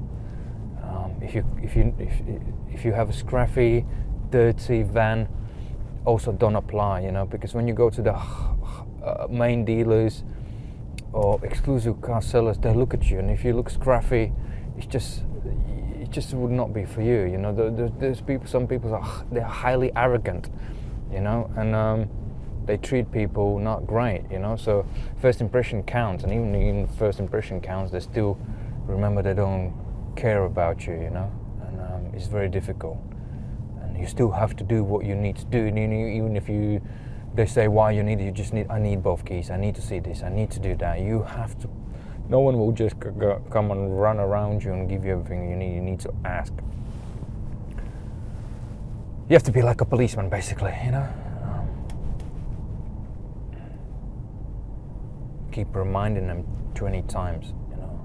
If you have a scruffy, dirty van, also don't apply, you know, because when you go to the main dealers or exclusive car sellers, they look at you, and if you look scruffy, it just would not be for you, you know. There's some people they're highly arrogant, you know, and they treat people not great, you know. So first impression counts, and even first impression counts, they still remember they don't care about you, you know, and it's very difficult. And you still have to do what you need to do, and even if they say why you need it, I need both keys, I need to see this, I need to do that. You have to. No one will just come and run around you and give you everything you need. You need to ask. You have to be like a policeman, basically, you know. Keep reminding them 20 times, you know.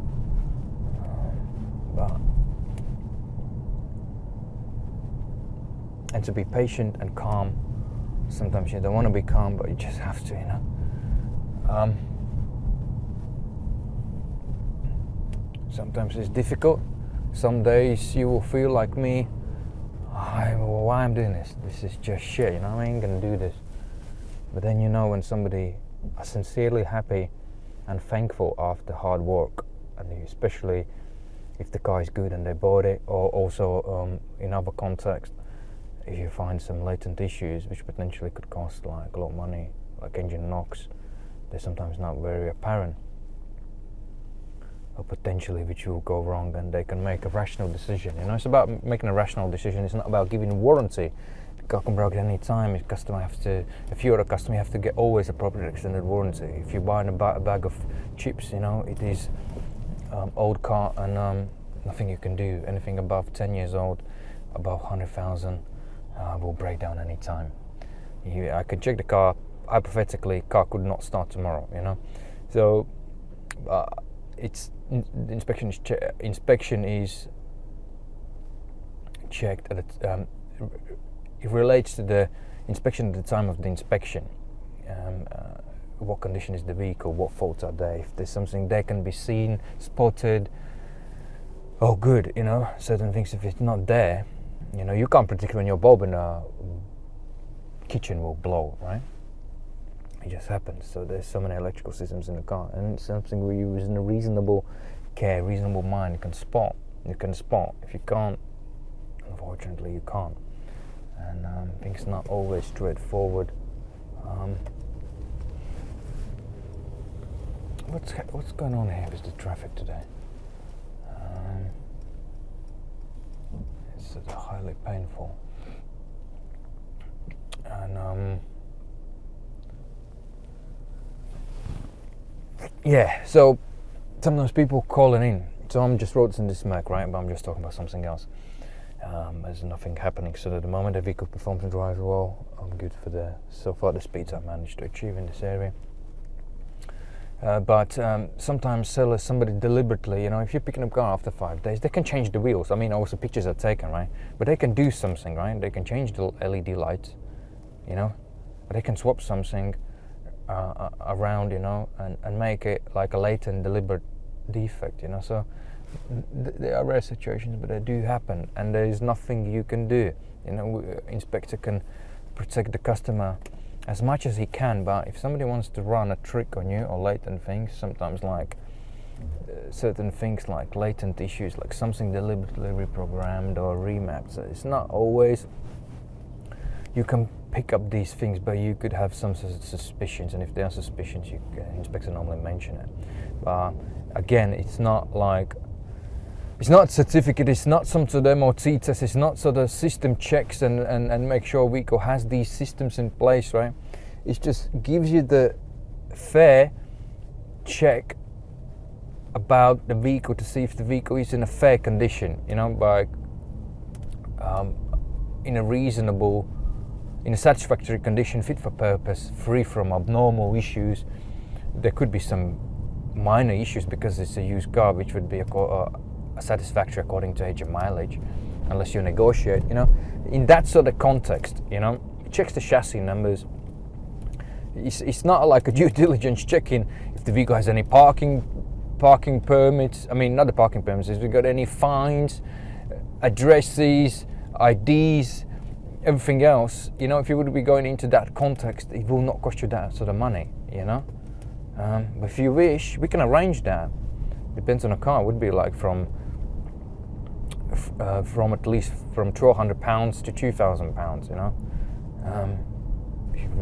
And to be patient and calm. Sometimes you don't want to be calm, but you just have to, you know. Sometimes it's difficult. Some days you will feel like me, why I'm doing this? This is just shit, you know, I ain't gonna do this. But then you know when somebody are sincerely happy and thankful after hard work, and especially if the car is good and they bought it, or also in other contexts, if you find some latent issues which potentially could cost like a lot of money, like engine knocks, they're sometimes not very apparent. Or potentially which will go wrong, and they can make a rational decision. You know, it's about making a rational decision. It's not about giving warranty. The car can break at any time. If you're a customer, you have to get always appropriate extended warranty. If you buy a bag of chips, you know, it is old car, and nothing you can do. Anything above 10 years old, above 100,000, will break down any time. I can check the car. Hypothetically, car could not start tomorrow. You know, so. The inspection is checked at it relates to the inspection at the time of the inspection. What condition is the vehicle? What faults are there? If there's something there can be seen, spotted. Oh, good. You know, certain things. If it's not there, you know, you can't predict when your bulb in a kitchen will blow, right? It just happens. So there's so many electrical systems in the car, and it's something where you, in a reasonable care, reasonable mind, you can spot. If you can't, unfortunately, you can't. And things not always straightforward. What's going on here with the traffic today? It's highly painful. And yeah, so sometimes people calling in. So I'm just wrote in this Mac, right? But I'm just talking about something else. There's nothing happening. So at the moment, the vehicle performs and drives well. I'm good for so far the speeds I managed to achieve in this area. But sometimes sellers, somebody deliberately, if you're picking up a car after 5 days, they can change the wheels. I mean, also pictures are taken, right? But they can do something, right? They can change the LED lights, They can swap something around, and make it like a latent, deliberate defect, So there are rare situations, but they do happen, and there is nothing you can do. Inspector can protect the customer as much as he can, but if somebody wants to run a trick on you or latent things, sometimes like certain things like latent issues, like something deliberately reprogrammed or remapped, so it's not always you can pick up these things, but you could have some suspicions, and if there are suspicions, inspector normally mention it. But again, it's not a certificate, it's not some sort of MOT test, it's not sort of system checks and make sure a vehicle has these systems in place, right? It just gives you the fair check about the vehicle to see if the vehicle is in a fair condition, by in a satisfactory condition, fit for purpose, free from abnormal issues. There could be some minor issues because it's a used car, which would be satisfactory according to age and mileage, unless you negotiate, in that sort of context, it checks the chassis numbers. It's not like a due diligence checking if the vehicle has any parking permits. I mean, not the parking permits, if we've got any fines, addresses, IDs, everything else. If you would be going into that context, it will not cost you that sort of money, But if you wish, we can arrange that. Depends on the car. It would be like from at least from £1,200 to £2,000,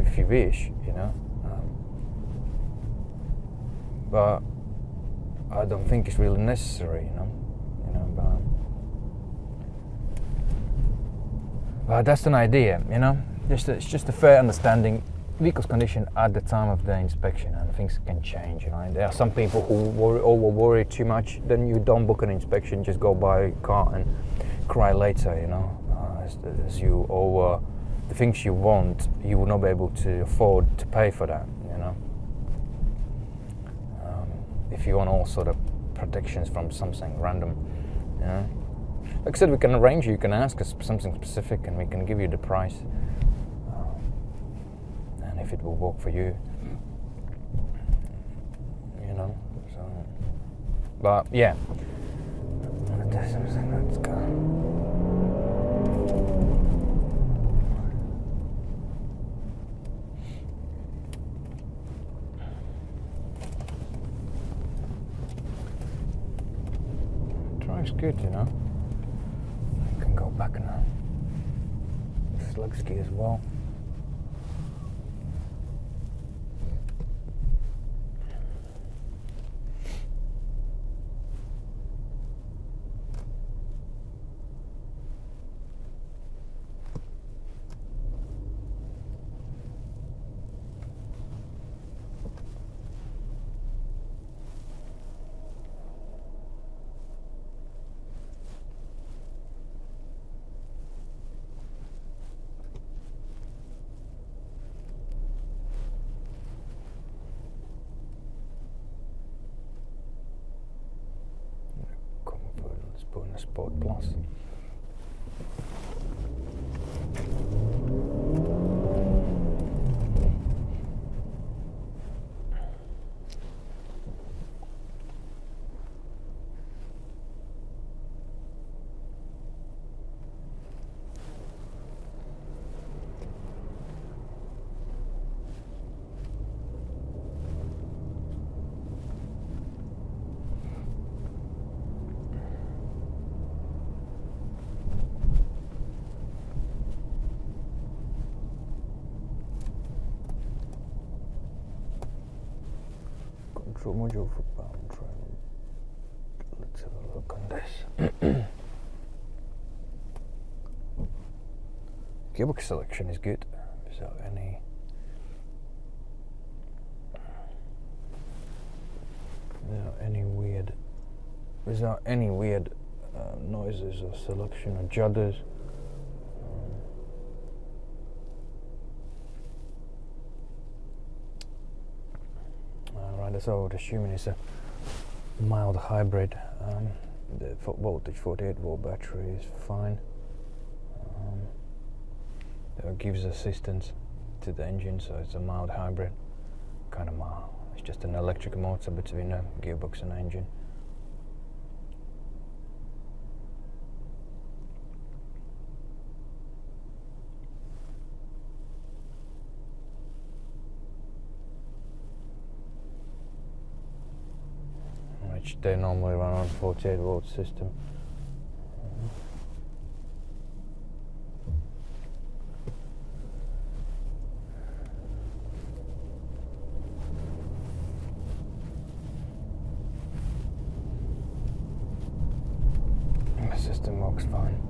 if you wish, but I don't think it's really necessary, but that's an idea, it's just a fair understanding vehicle's condition at the time of the inspection, and things can change. There are some people who worry too much. Then you don't book an inspection, just go buy a car and cry later. As you over the things you want, you will not be able to afford to pay for that. If you want all sort of protections from something random, Like I said, we can arrange. You can ask us something specific, and we can give you the price. If it will work for you, so, but yeah, let's go. Drive's good, I can go back now. Slug ski as well. Put in a Sport Plus. Module for powertrain. Let's have a look on this. Gearbox selection is good. Without any weird noises or selection or judders. so I would assume it's a mild hybrid. The voltage 48 volt battery is fine. It gives assistance to the engine, so it's a mild hybrid, kind of mild. It's just an electric motor between a gearbox and engine. Which they normally run on 48 volt system. The system works fine.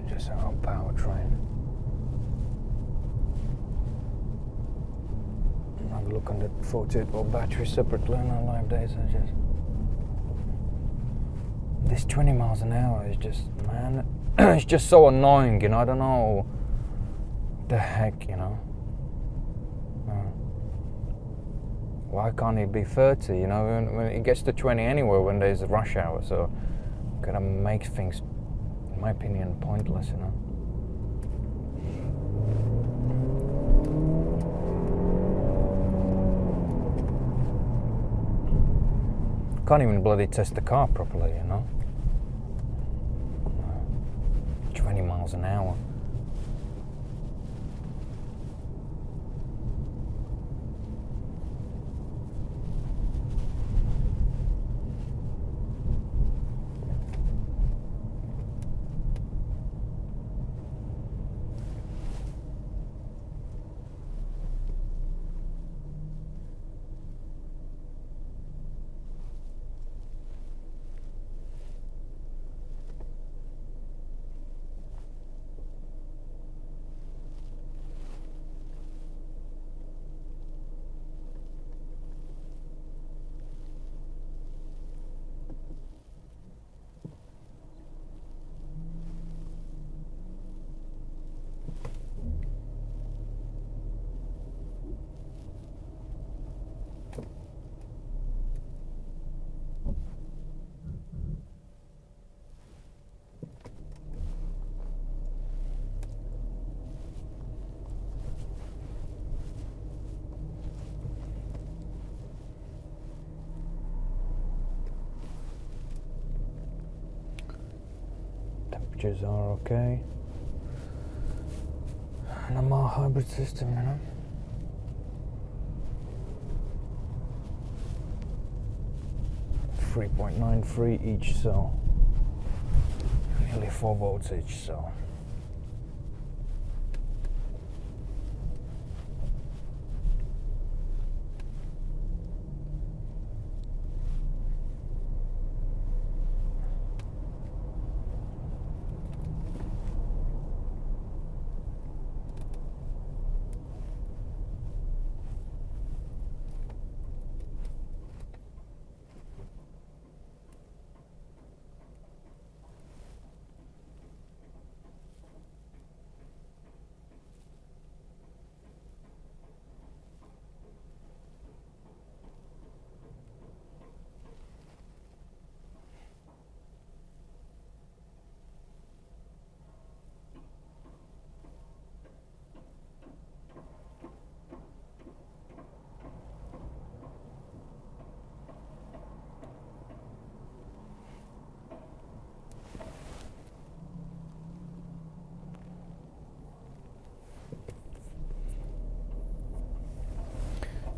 Just our powertrain. Have a look on the 48 volt battery separately on our live data. This 20 miles an hour is just, man, it's just so annoying, you know. I don't know the heck, you know. Why can't it be 30, you know? When it gets to 20 anywhere when there's a rush hour, so kind of makes things, in my opinion, pointless, you know. Can't even bloody test the car properly, you know. 20 miles an hour. Temperatures are okay. And a mild hybrid system, you know. .93 each cell. Nearly 4 volts each cell.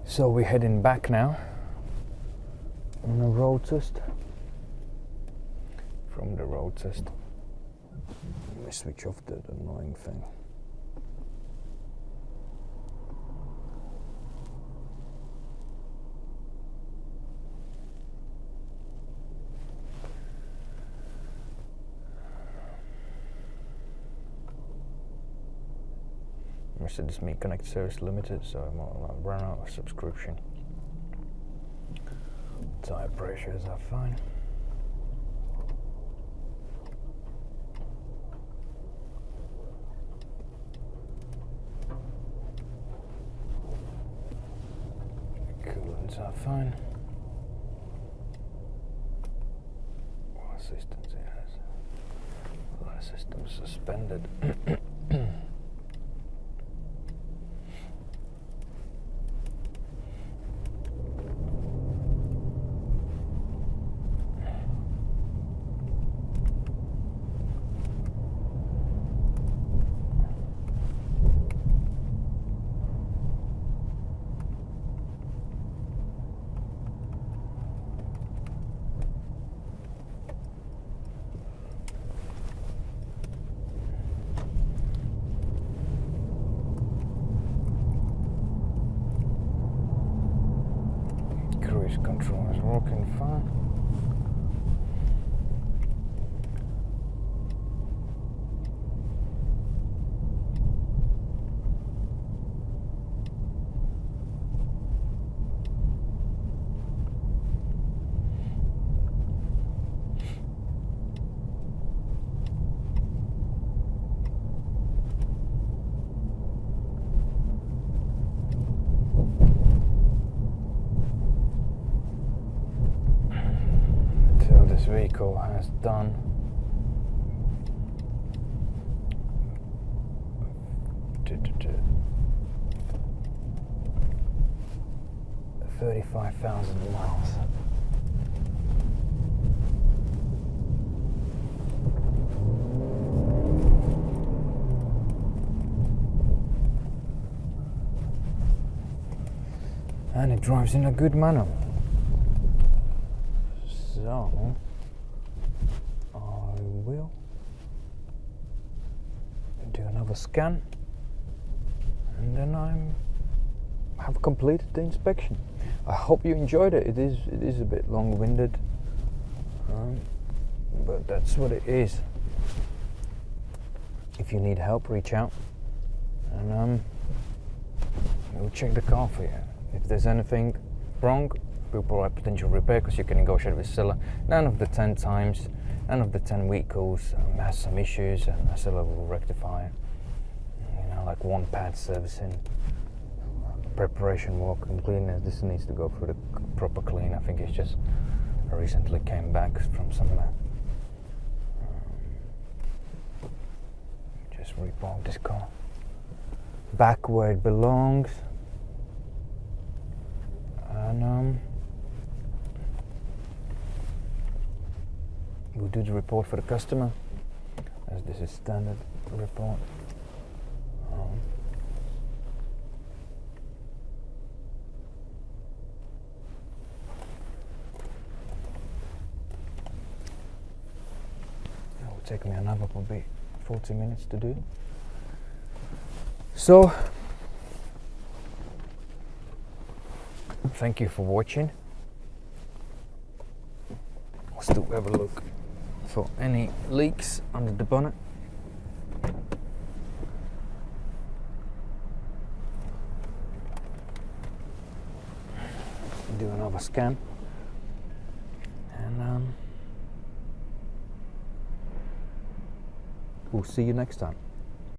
So we're heading back now on a road test. From the road test, let me switch off that annoying thing. Mercedes Me Connect Service Limited, so I'll run out of subscription. Tire pressures are fine. systems are fine. All systems, yes. All systems suspended. Cruise control is working fine. This vehicle has done 35,000 miles. And it drives in a good manner. So I will do another scan, and then have completed the inspection. I hope you enjoyed it. It is a bit long-winded, but that's what it is. If you need help, reach out, and we'll check the car for you. If there's anything wrong, we'll provide potential repair because you can negotiate with the seller. 9 of the 10 times, 9 of the 10 vehicles has some issues, and the seller will rectify it. You know, like one pad servicing, preparation work and cleaning. This needs to go through the proper clean. I think it's just recently came back from somewhere. Just repark this car back where it belongs, and we'll do the report for the customer, as this is standard report. It will take me another probably 40 minutes to do. So, thank you for watching. I'll still have a look for any leaks under the bonnet. Do another scan, and we'll see you next time.